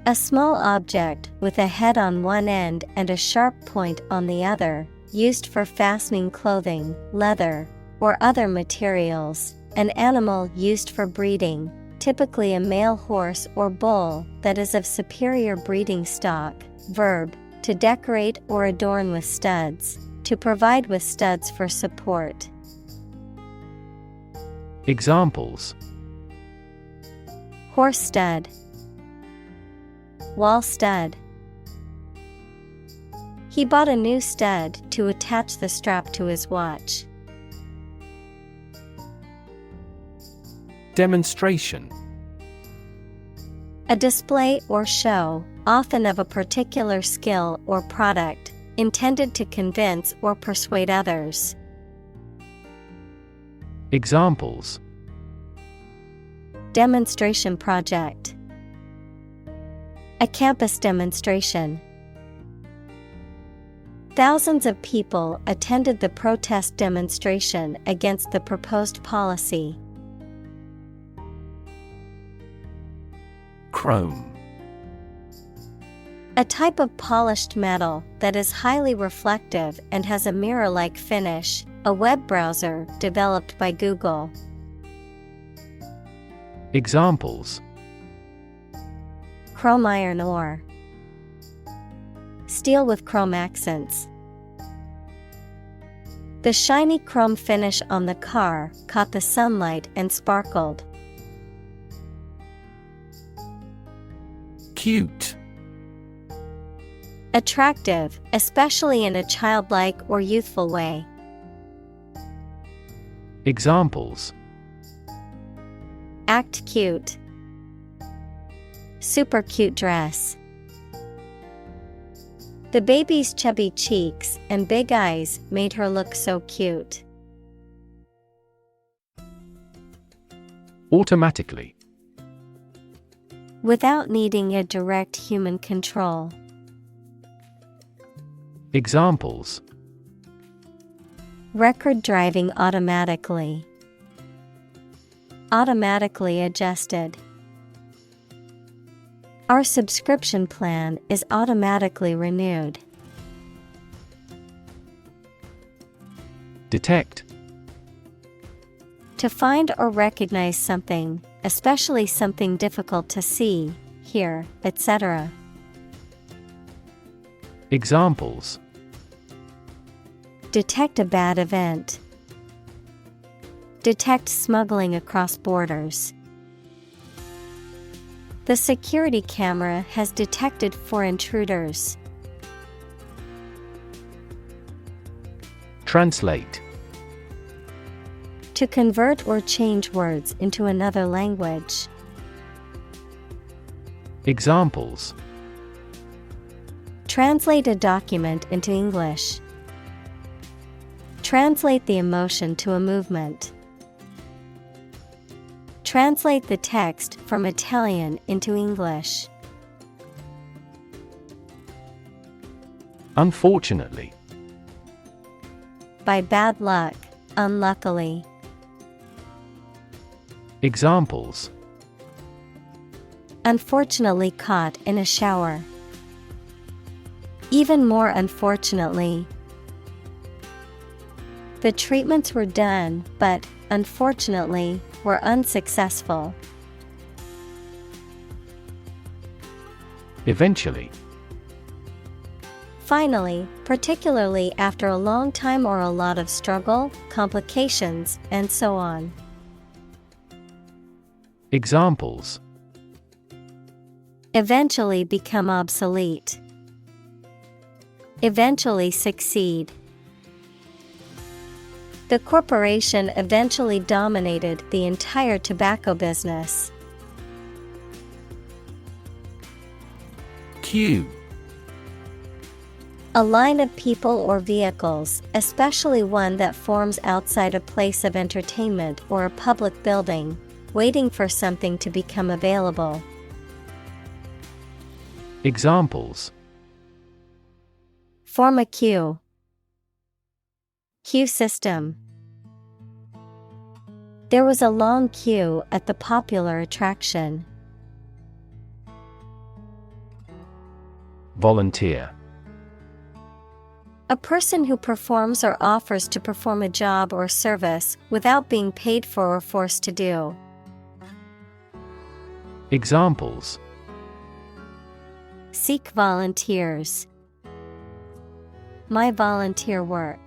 A small object with a head on one end and a sharp point on the other, used for fastening clothing, leather, or other materials. An animal used for breeding, typically a male horse or bull that is of superior breeding stock. Verb: to decorate or adorn with studs, to provide with studs for support. Examples: Horse stud. Wall stud. He bought a new stud to attach the strap to his watch. Demonstration. A display or show, often of a particular skill or product, intended to convince or persuade others. Examples: Demonstration project. A campus demonstration. Thousands of people attended the protest demonstration against the proposed policy. Chrome. A type of polished metal that is highly reflective and has a mirror-like finish, a web browser developed by Google. Examples: Chrome iron ore. Steel with chrome accents. The shiny chrome finish on the car caught the sunlight and sparkled. Cute. Attractive, especially in a childlike or youthful way. Examples: Act cute. Super cute dress. The baby's chubby cheeks and big eyes made her look so cute. Automatically. Without needing a direct human control. Examples: record driving automatically. Automatically adjusted. Our subscription plan is automatically renewed. Detect. To find or recognize something, especially something difficult to see, hear, etc. Examples: detect a bad event. Detect smuggling across borders. The security camera has detected 4 intruders. Translate. To convert or change words into another language. Examples: translate a document into English. Translate the emotion to a movement. Translate the text from Italian into English. Unfortunately. By bad luck, unluckily. Examples: unfortunately caught in a shower. Even more unfortunately. The treatments were done, but, unfortunately, were unsuccessful. Eventually. Finally, particularly after a long time or a lot of struggle, complications, and so on. Examples: eventually become obsolete. Eventually succeed. The corporation eventually dominated the entire tobacco business. Queue. A line of people or vehicles, especially one that forms outside a place of entertainment or a public building, waiting for something to become available. Examples: form a queue. Queue system. There was a long queue at the popular attraction. Volunteer. A person who performs or offers to perform a job or service without being paid for or forced to do. Examples: seek volunteers. My volunteer work.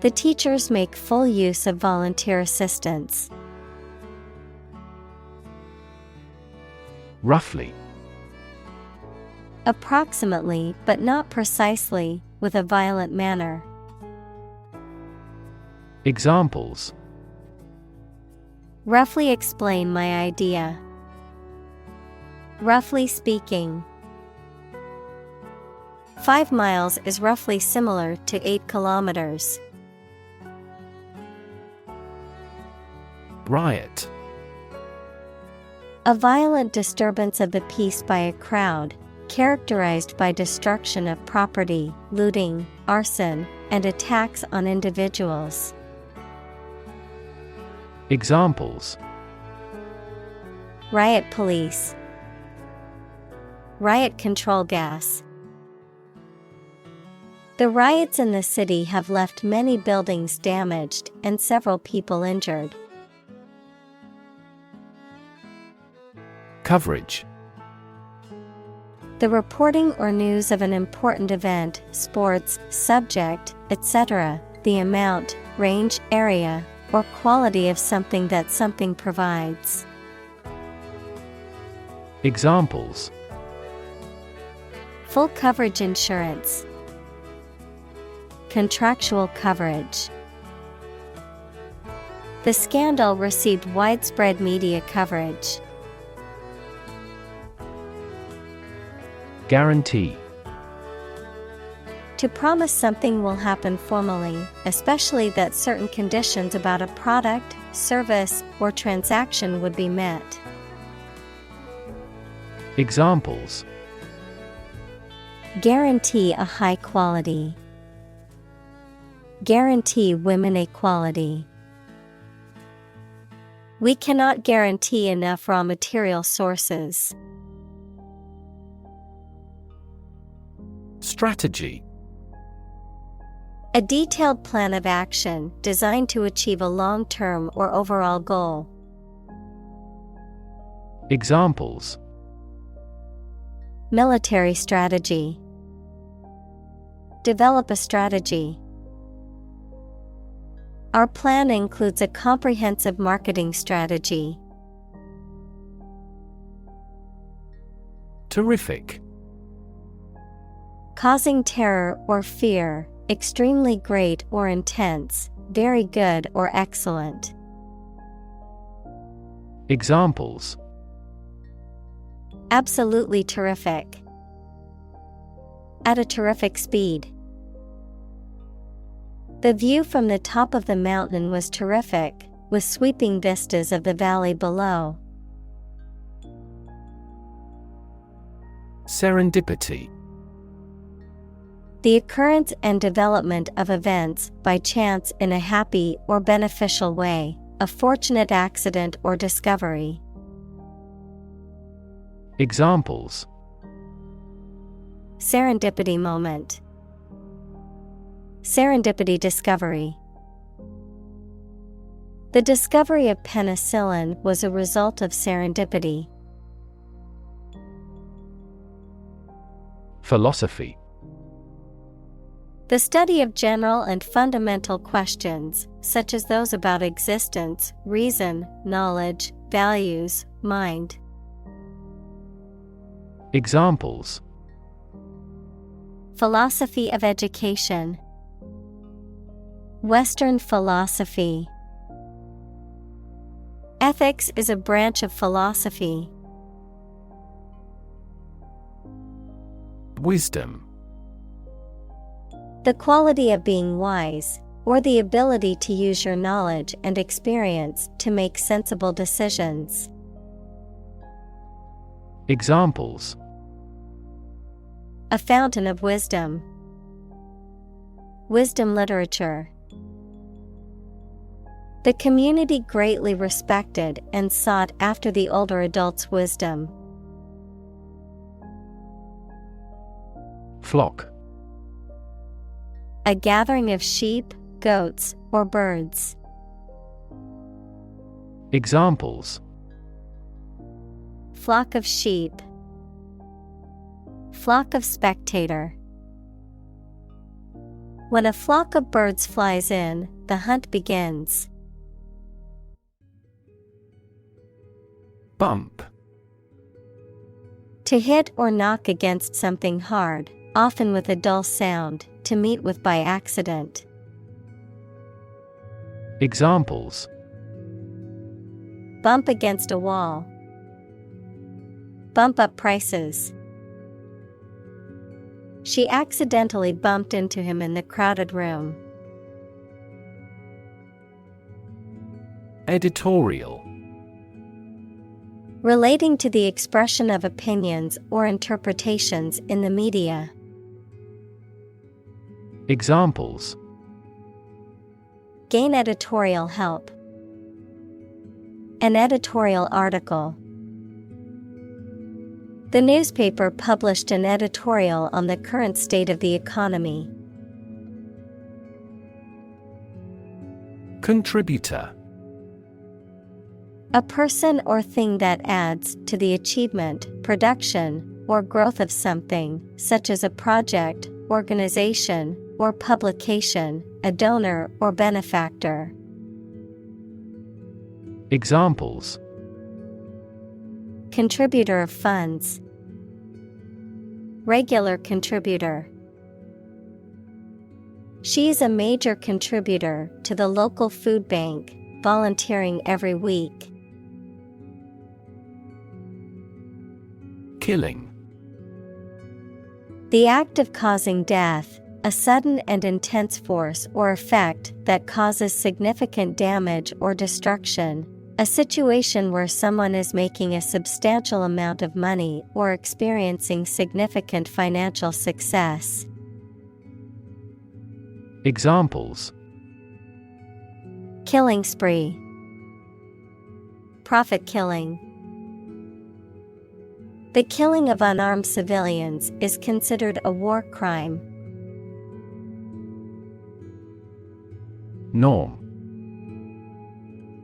The teachers make full use of volunteer assistance. Roughly. Approximately, but not precisely, with a violent manner. Examples: roughly explain my idea. Roughly speaking. 5 miles is roughly similar to 8 kilometers. Riot. A violent disturbance of the peace by a crowd, characterized by destruction of property, looting, arson, and attacks on individuals. Examples: riot police. Riot control gas. The riots in the city have left many buildings damaged and several people injured. Coverage. The reporting or news of an important event, sports, subject, etc., the amount, range, area, or quality of something that something provides. Examples: full coverage insurance. Contractual coverage. The scandal received widespread media coverage. Guarantee. To promise something will happen formally, especially that certain conditions about a product, service, or transaction would be met. Examples: Guarantee a high quality. Guarantee women equality. We cannot guarantee enough raw material sources. Strategy. A detailed plan of action designed to achieve a long-term or overall goal. Examples: Military strategy. Develop a strategy. Our plan includes a comprehensive marketing strategy. Terrific. Causing terror or fear, extremely great or intense, very good or excellent. Examples: Absolutely terrific. At a terrific speed. The view from the top of the mountain was terrific, with sweeping vistas of the valley below. Serendipity. The occurrence and development of events by chance in a happy or beneficial way, a fortunate accident or discovery. Examples: Serendipity moment. Serendipity discovery. The discovery of penicillin was a result of serendipity. Philosophy. The study of general and fundamental questions, such as those about existence, reason, knowledge, values, mind. Examples: Philosophy of education. Western philosophy. Ethics is a branch of philosophy. Wisdom. The quality of being wise, or the ability to use your knowledge and experience to make sensible decisions. Examples: A fountain of wisdom. Wisdom literature. The community greatly respected and sought after the older adult's wisdom. Flock. A gathering of sheep, goats, or birds. Examples: Flock of sheep. Flock of spectator. When a flock of birds flies in, the hunt begins. Bump. To hit or knock against something hard, often with a dull sound, to meet with by accident. Examples: Bump against a wall. Bump up prices. She accidentally bumped into him in the crowded room. Editorial. Relating to the expression of opinions or interpretations in the media. Examples: Gain editorial help. An editorial article. The newspaper published an editorial on the current state of the economy. Contributor. A person or thing that adds to the achievement, production, or growth of something, such as a project, organization, or publication, a donor or benefactor. Examples: Contributor of funds. Regular contributor. She is a major contributor to the local food bank, volunteering every week. Killing. The act of causing death, a sudden and intense force or effect that causes significant damage or destruction. A situation where someone is making a substantial amount of money or experiencing significant financial success. Examples: Killing spree, profit killing. The killing of unarmed civilians is considered a war crime. Norm.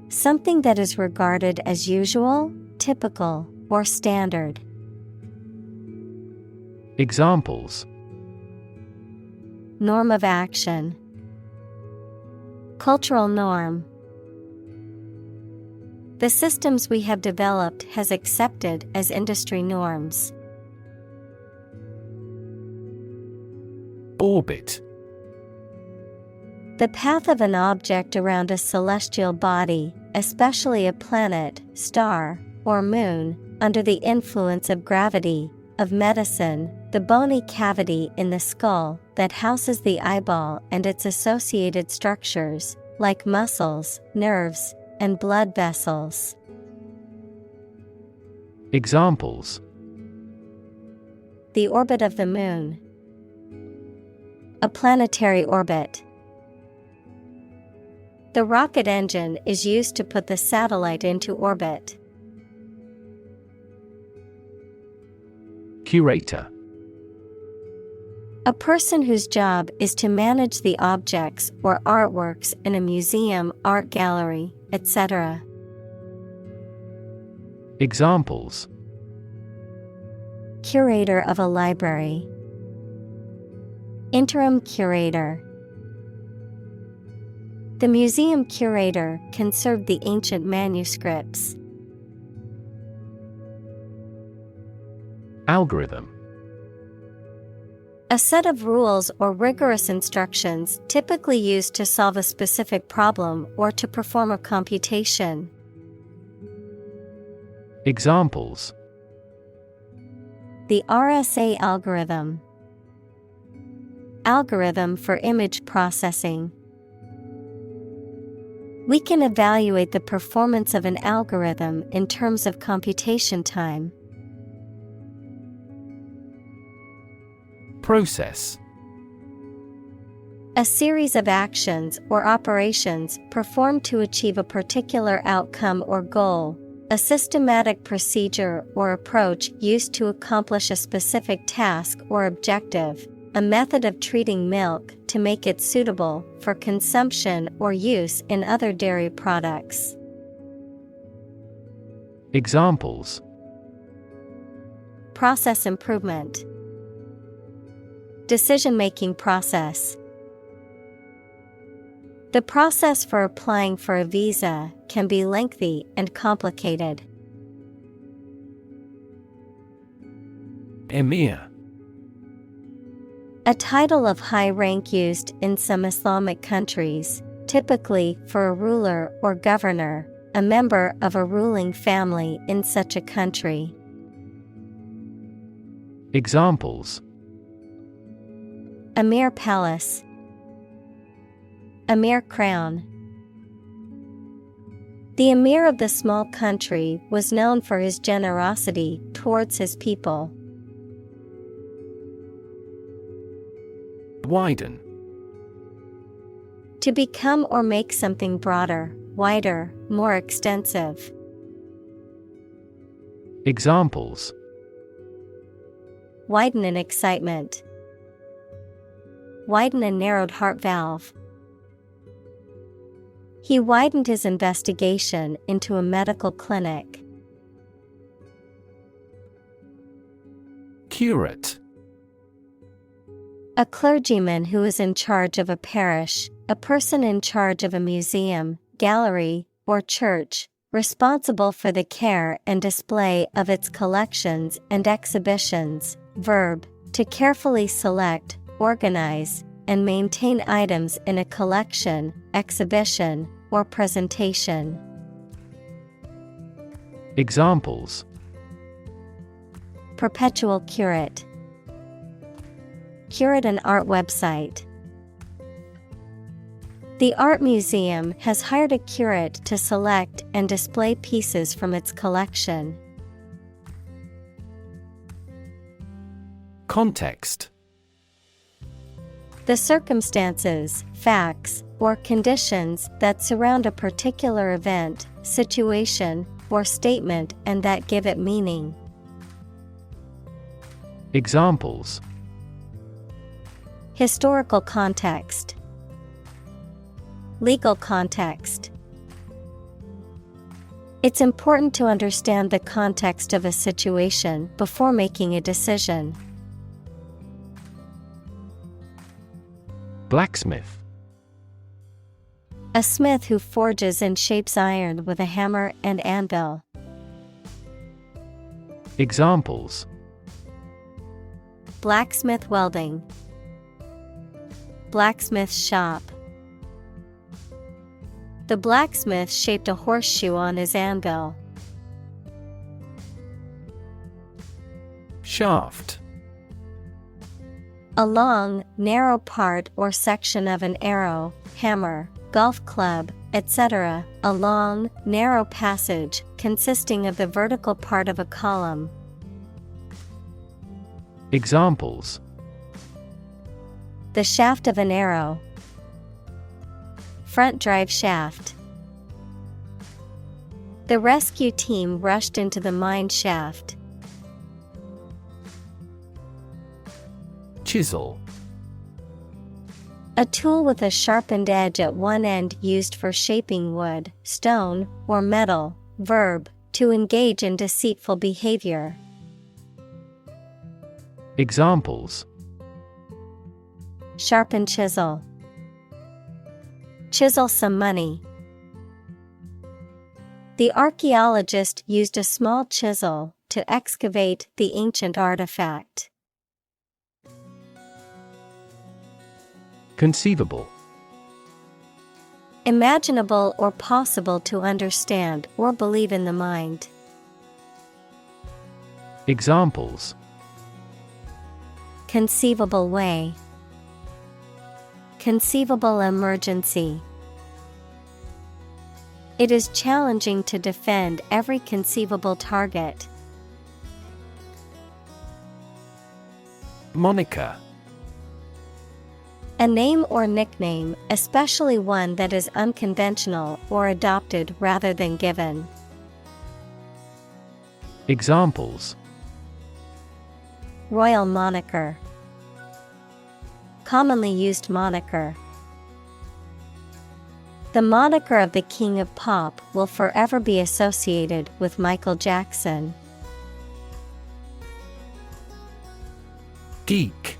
Something that is regarded as usual, typical, or standard. Examples: Norm of action. Cultural norm. The systems we have developed has accepted as industry norms. Orbit. The path of an object around a celestial body, especially a planet, star, or moon, under the influence of gravity. Of medicine, the bony cavity in the skull that houses the eyeball and its associated structures, like muscles, nerves, and blood vessels. Examples: The orbit of the moon. A planetary orbit. The rocket engine is used to put the satellite into orbit. Curator. A person whose job is to manage the objects or artworks in a museum, art gallery, etc. Examples: Curator of a library. Interim curator. The museum curator conserved the ancient manuscripts. Algorithm. A set of rules or rigorous instructions typically used to solve a specific problem or to perform a computation. Examples: The RSA algorithm. Algorithm for image processing. We can evaluate the performance of an algorithm in terms of computation time. Process. A series of actions or operations performed to achieve a particular outcome or goal. A systematic procedure or approach used to accomplish a specific task or objective. A method of treating milk to make it suitable for consumption or use in other dairy products. Examples: Process improvement. Decision-making process. The process for applying for a visa can be lengthy and complicated. Emir. A title of high rank used in some Islamic countries, typically for a ruler or governor, a member of a ruling family in such a country. Examples: Emir palace. Emir crown. The emir of the small country was known for his generosity towards his people. Widen. To become or make something broader, wider, more extensive. Examples: Widen in excitement. Widen a narrowed heart valve. He widened his investigation into a medical clinic. Curate. A clergyman who is in charge of a parish, a person in charge of a museum, gallery, or church, responsible for the care and display of its collections and exhibitions. Verb, to carefully select, organize, and maintain items in a collection, exhibition, or presentation. Examples: Perpetual curate. Curate an art website. The art museum has hired a curate to select and display pieces from its collection. Context. The circumstances, facts, or conditions that surround a particular event, situation, or statement and that give it meaning. Examples. Historical context. Legal context. It's important to understand the context of a situation before making a decision. Blacksmith. A smith who forges and shapes iron with a hammer and anvil. Examples. Blacksmith welding. Blacksmith shop. The blacksmith shaped a horseshoe on his anvil. Shaft. A long, narrow part or section of an arrow, hammer, golf club, etc. A long, narrow passage consisting of the vertical part of a column. Examples. The shaft of an arrow. Front drive shaft. The rescue team rushed into the mine shaft. Chisel. A tool with a sharpened edge at one end used for shaping wood, stone, or metal. Verb, to engage in deceitful behavior. Examples. Sharpen chisel. Chisel some money. The archaeologist used a small chisel to excavate the ancient artifact. Conceivable. Imaginable or possible to understand or believe in the mind. Examples. Conceivable way. Conceivable emergency. It is challenging to defend every conceivable target. Moniker. A name or nickname, especially one that is unconventional or adopted rather than given. Examples. Royal moniker. Commonly used moniker. The moniker of the King of Pop will forever be associated with Michael Jackson. Geek.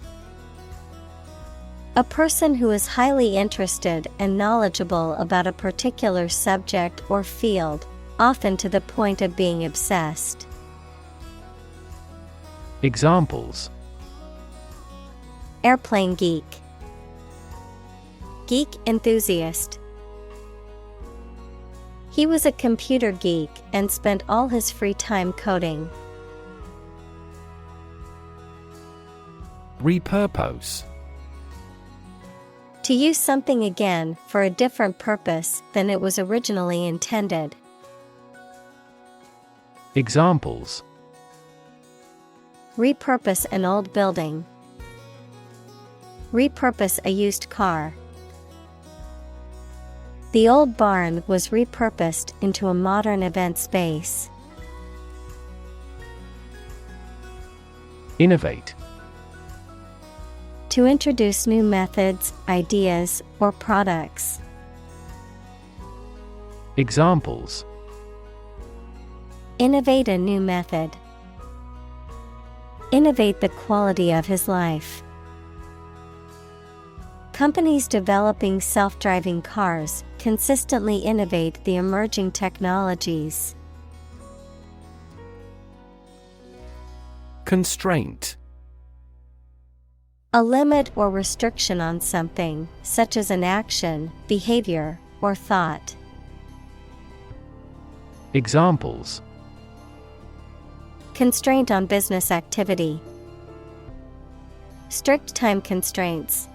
A person who is highly interested and knowledgeable about a particular subject or field, often to the point of being obsessed. Examples. Airplane geek. Geek enthusiast. He was a computer geek and spent all his free time coding. Repurpose. To use something again for a different purpose than it was originally intended. Examples. Repurpose an old building. Repurpose a used car. The old barn was repurposed into a modern event space. Innovate. To introduce new methods, ideas, or products. Examples. Innovate a new method. Innovate the quality of his life. Companies developing self-driving cars consistently innovate the emerging technologies. Constraint. A limit or restriction on something, such as an action, behavior, or thought. Examples. Constraint on business activity. Strict time constraints.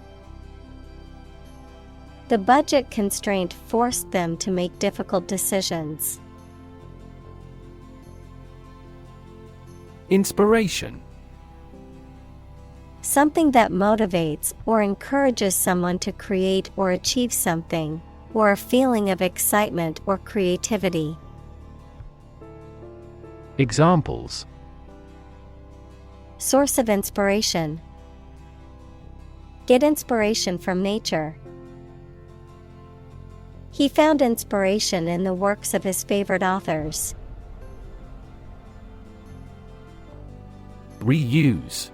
The budget constraint forced them to make difficult decisions. Inspiration. Something that motivates or encourages someone to create or achieve something, or a feeling of excitement or creativity. Examples. Source of inspiration. Get inspiration from nature. He found inspiration in the works of his favorite authors. Reuse.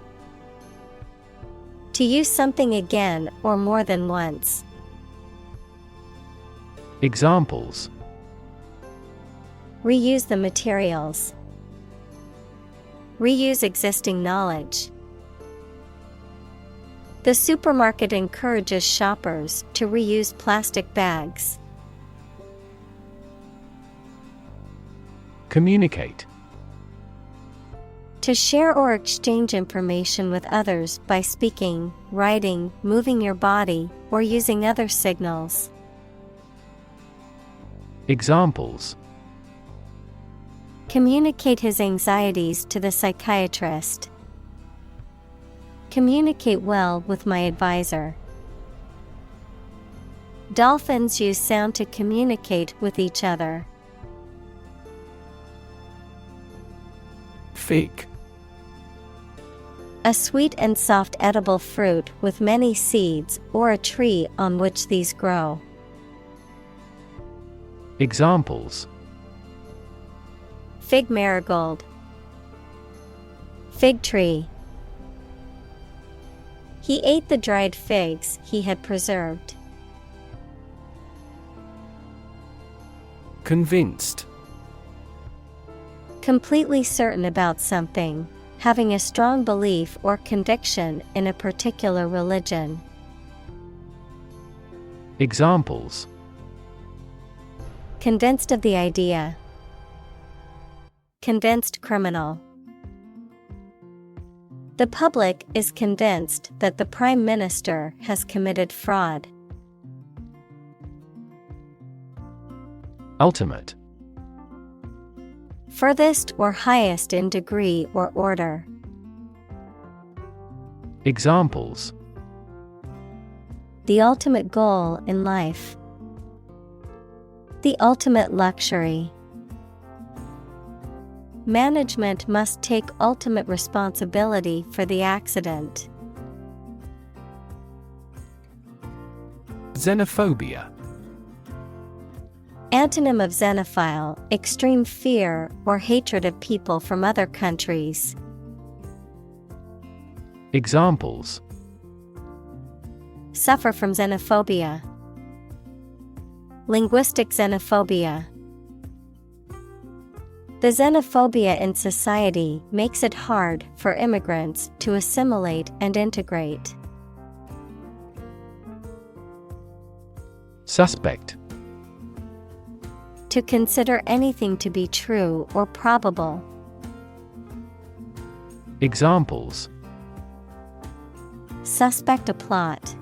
To use something again or more than once. Examples. Reuse the materials. Reuse existing knowledge. The supermarket encourages shoppers to reuse plastic bags. Communicate. To share or exchange information with others by speaking, writing, moving your body, or using other signals. Examples. Communicate his anxieties to the psychiatrist. Communicate well with my advisor. Dolphins use sound to communicate with each other. Fig. A sweet and soft edible fruit with many seeds, or a tree on which these grow. Examples. Fig marigold. Fig tree. He ate the dried figs he had preserved. Convinced. Completely certain about something, having a strong belief or conviction in a particular religion. Examples. Convinced of the idea. Convinced criminal. The public is convinced that the Prime Minister has committed fraud. Ultimate. Furthest or highest in degree or order. Examples. The ultimate goal in life. The ultimate luxury. Management must take ultimate responsibility for the accident. Xenophobia. Antonym of xenophile, extreme fear or hatred of people from other countries. Examples. Suffer from xenophobia. Linguistic xenophobia. The xenophobia in society makes it hard for immigrants to assimilate and integrate. Suspect. To consider anything to be true or probable. Examples. Suspect a plot.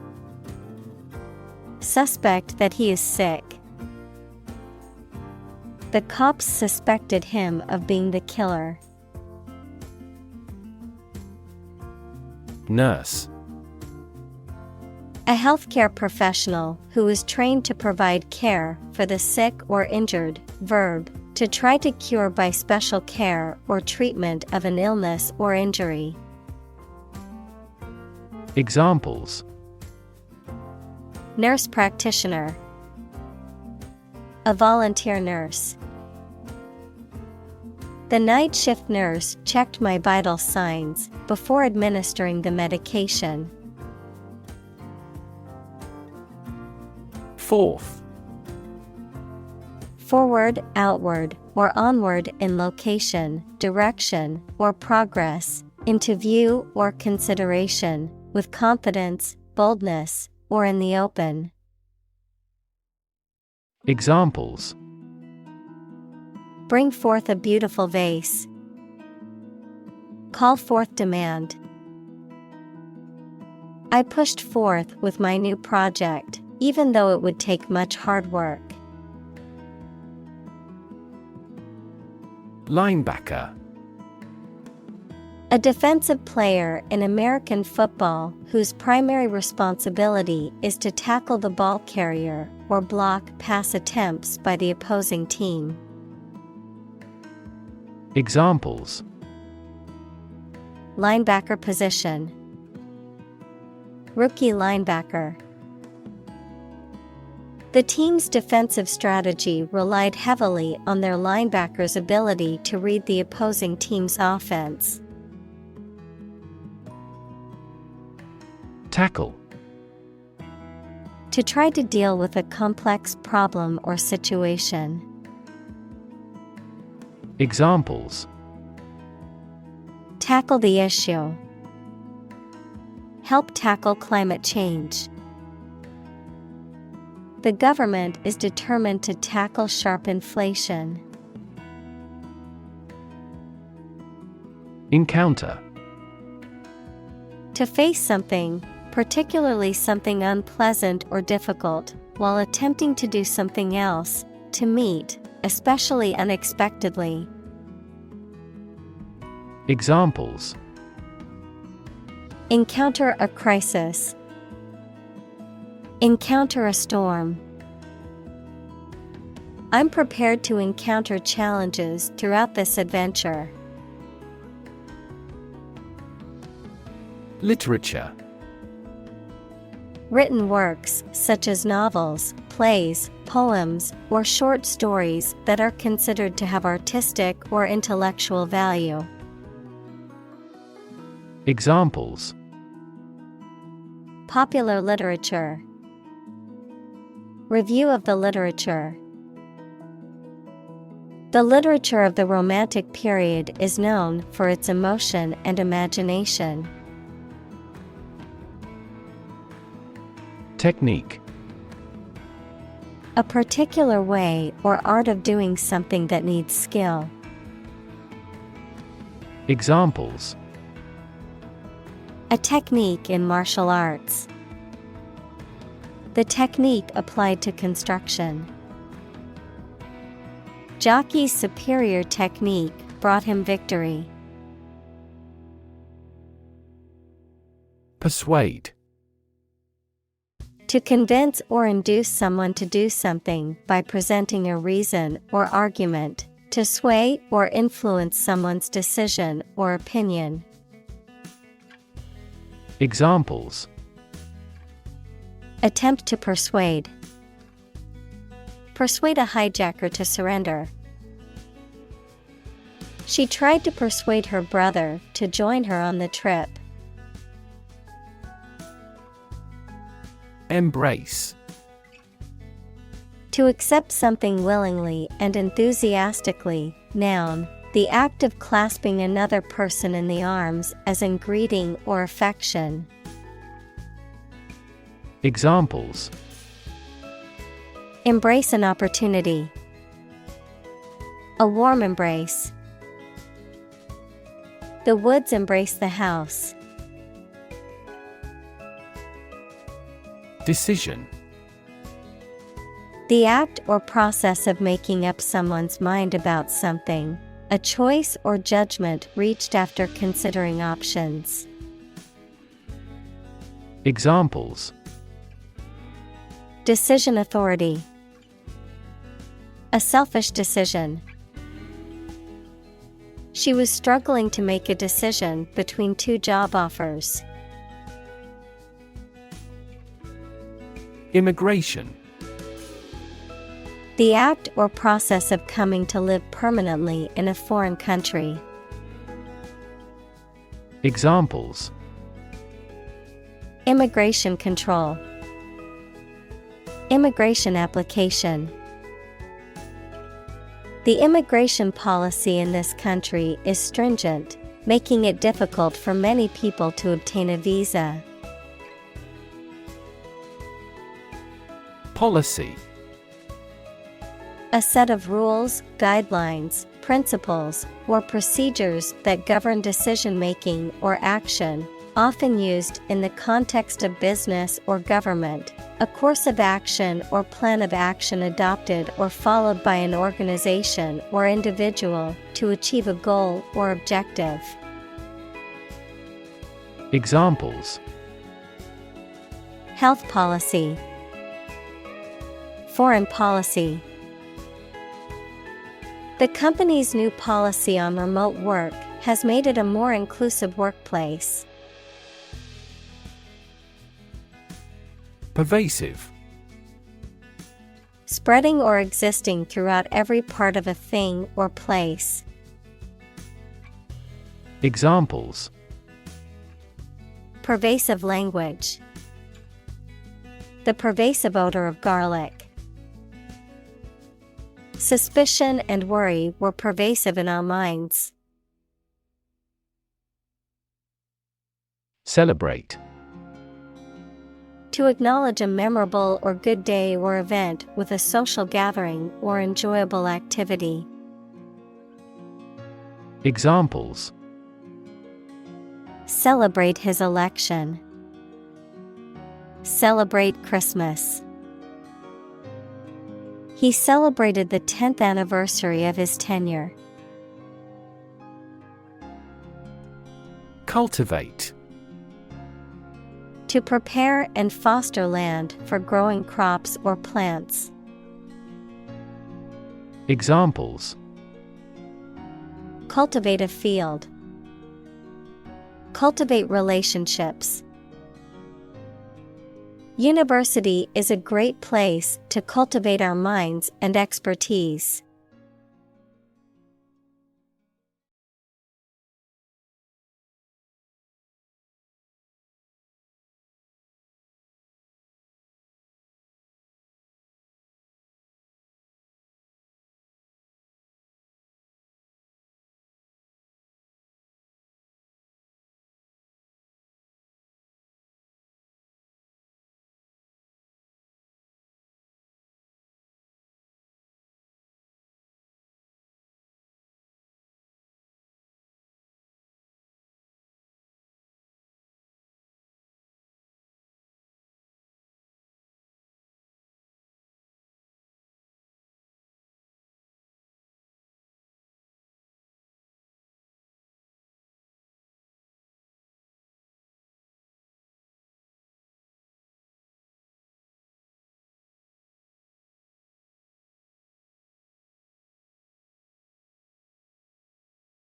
Suspect that he is sick. The cops suspected him of being the killer. Nurse. A healthcare professional who is trained to provide care for the sick or injured. Verb, to try to cure by special care or treatment of an illness or injury. Examples. Nurse practitioner. A volunteer nurse. The night shift nurse checked my vital signs before administering the medication. Forth. Forward, outward, or onward in location, direction, or progress, into view or consideration, with confidence, boldness, or in the open. Examples. Bring forth a beautiful vase. Call forth demand. I pushed forth with my new project, even though it would take much hard work. Linebacker. A defensive player in American football whose primary responsibility is to tackle the ball carrier or block pass attempts by the opposing team. Examples: Linebacker position. Rookie linebacker. The team's defensive strategy relied heavily on their linebackers' ability to read the opposing team's offense. Tackle. To try to deal with a complex problem or situation. Examples: Tackle the issue. Help tackle climate change. The government is determined to tackle sharp inflation. Encounter. To face something, particularly something unpleasant or difficult, while attempting to do something else, to meet, especially unexpectedly. Examples: Encounter a crisis. Encounter a storm. I'm prepared to encounter challenges throughout this adventure. Literature. Written works, such as novels, plays, poems, or short stories that are considered to have artistic or intellectual value. Examples: Popular literature. Review of the literature. The literature of the Romantic period is known for its emotion and imagination. Technique. A particular way or art of doing something that needs skill. Examples: A technique in martial arts. The technique applied to construction. Jockey's superior technique brought him victory. Persuade. To convince or induce someone to do something by presenting a reason or argument, to sway or influence someone's decision or opinion. Examples: Attempt to persuade. Persuade a hijacker to surrender. She tried to persuade her brother to join her on the trip. Embrace. To accept something willingly and enthusiastically. Noun, the act of clasping another person in the arms as in greeting or affection. Examples: Embrace an opportunity. A warm embrace. The woods embrace the house. Decision. The act or process of making up someone's mind about something, a choice or judgment reached after considering options. Examples: Decision authority. A selfish decision. She was struggling to make a decision between two job offers. Immigration. The act or process of coming to live permanently in a foreign country. Examples: Immigration control. Immigration application. The immigration policy in this country is stringent, making it difficult for many people to obtain a visa. Policy. A set of rules, guidelines, principles, or procedures that govern decision-making or action, often used in the context of business or government, a course of action or plan of action adopted or followed by an organization or individual to achieve a goal or objective. Examples: Health policy, foreign policy. The company's new policy on remote work has made it a more inclusive workplace. Pervasive. Spreading or existing throughout every part of a thing or place. Examples: Pervasive language. The pervasive odor of garlic. Suspicion and worry were pervasive in our minds. Celebrate. To acknowledge a memorable or good day or event with a social gathering or enjoyable activity. Examples: Celebrate his election. Celebrate Christmas. He celebrated the 10th anniversary of his tenure. Cultivate. To prepare and foster land for growing crops or plants. Examples: Cultivate a field. Cultivate relationships. University is a great place to cultivate our minds and expertise.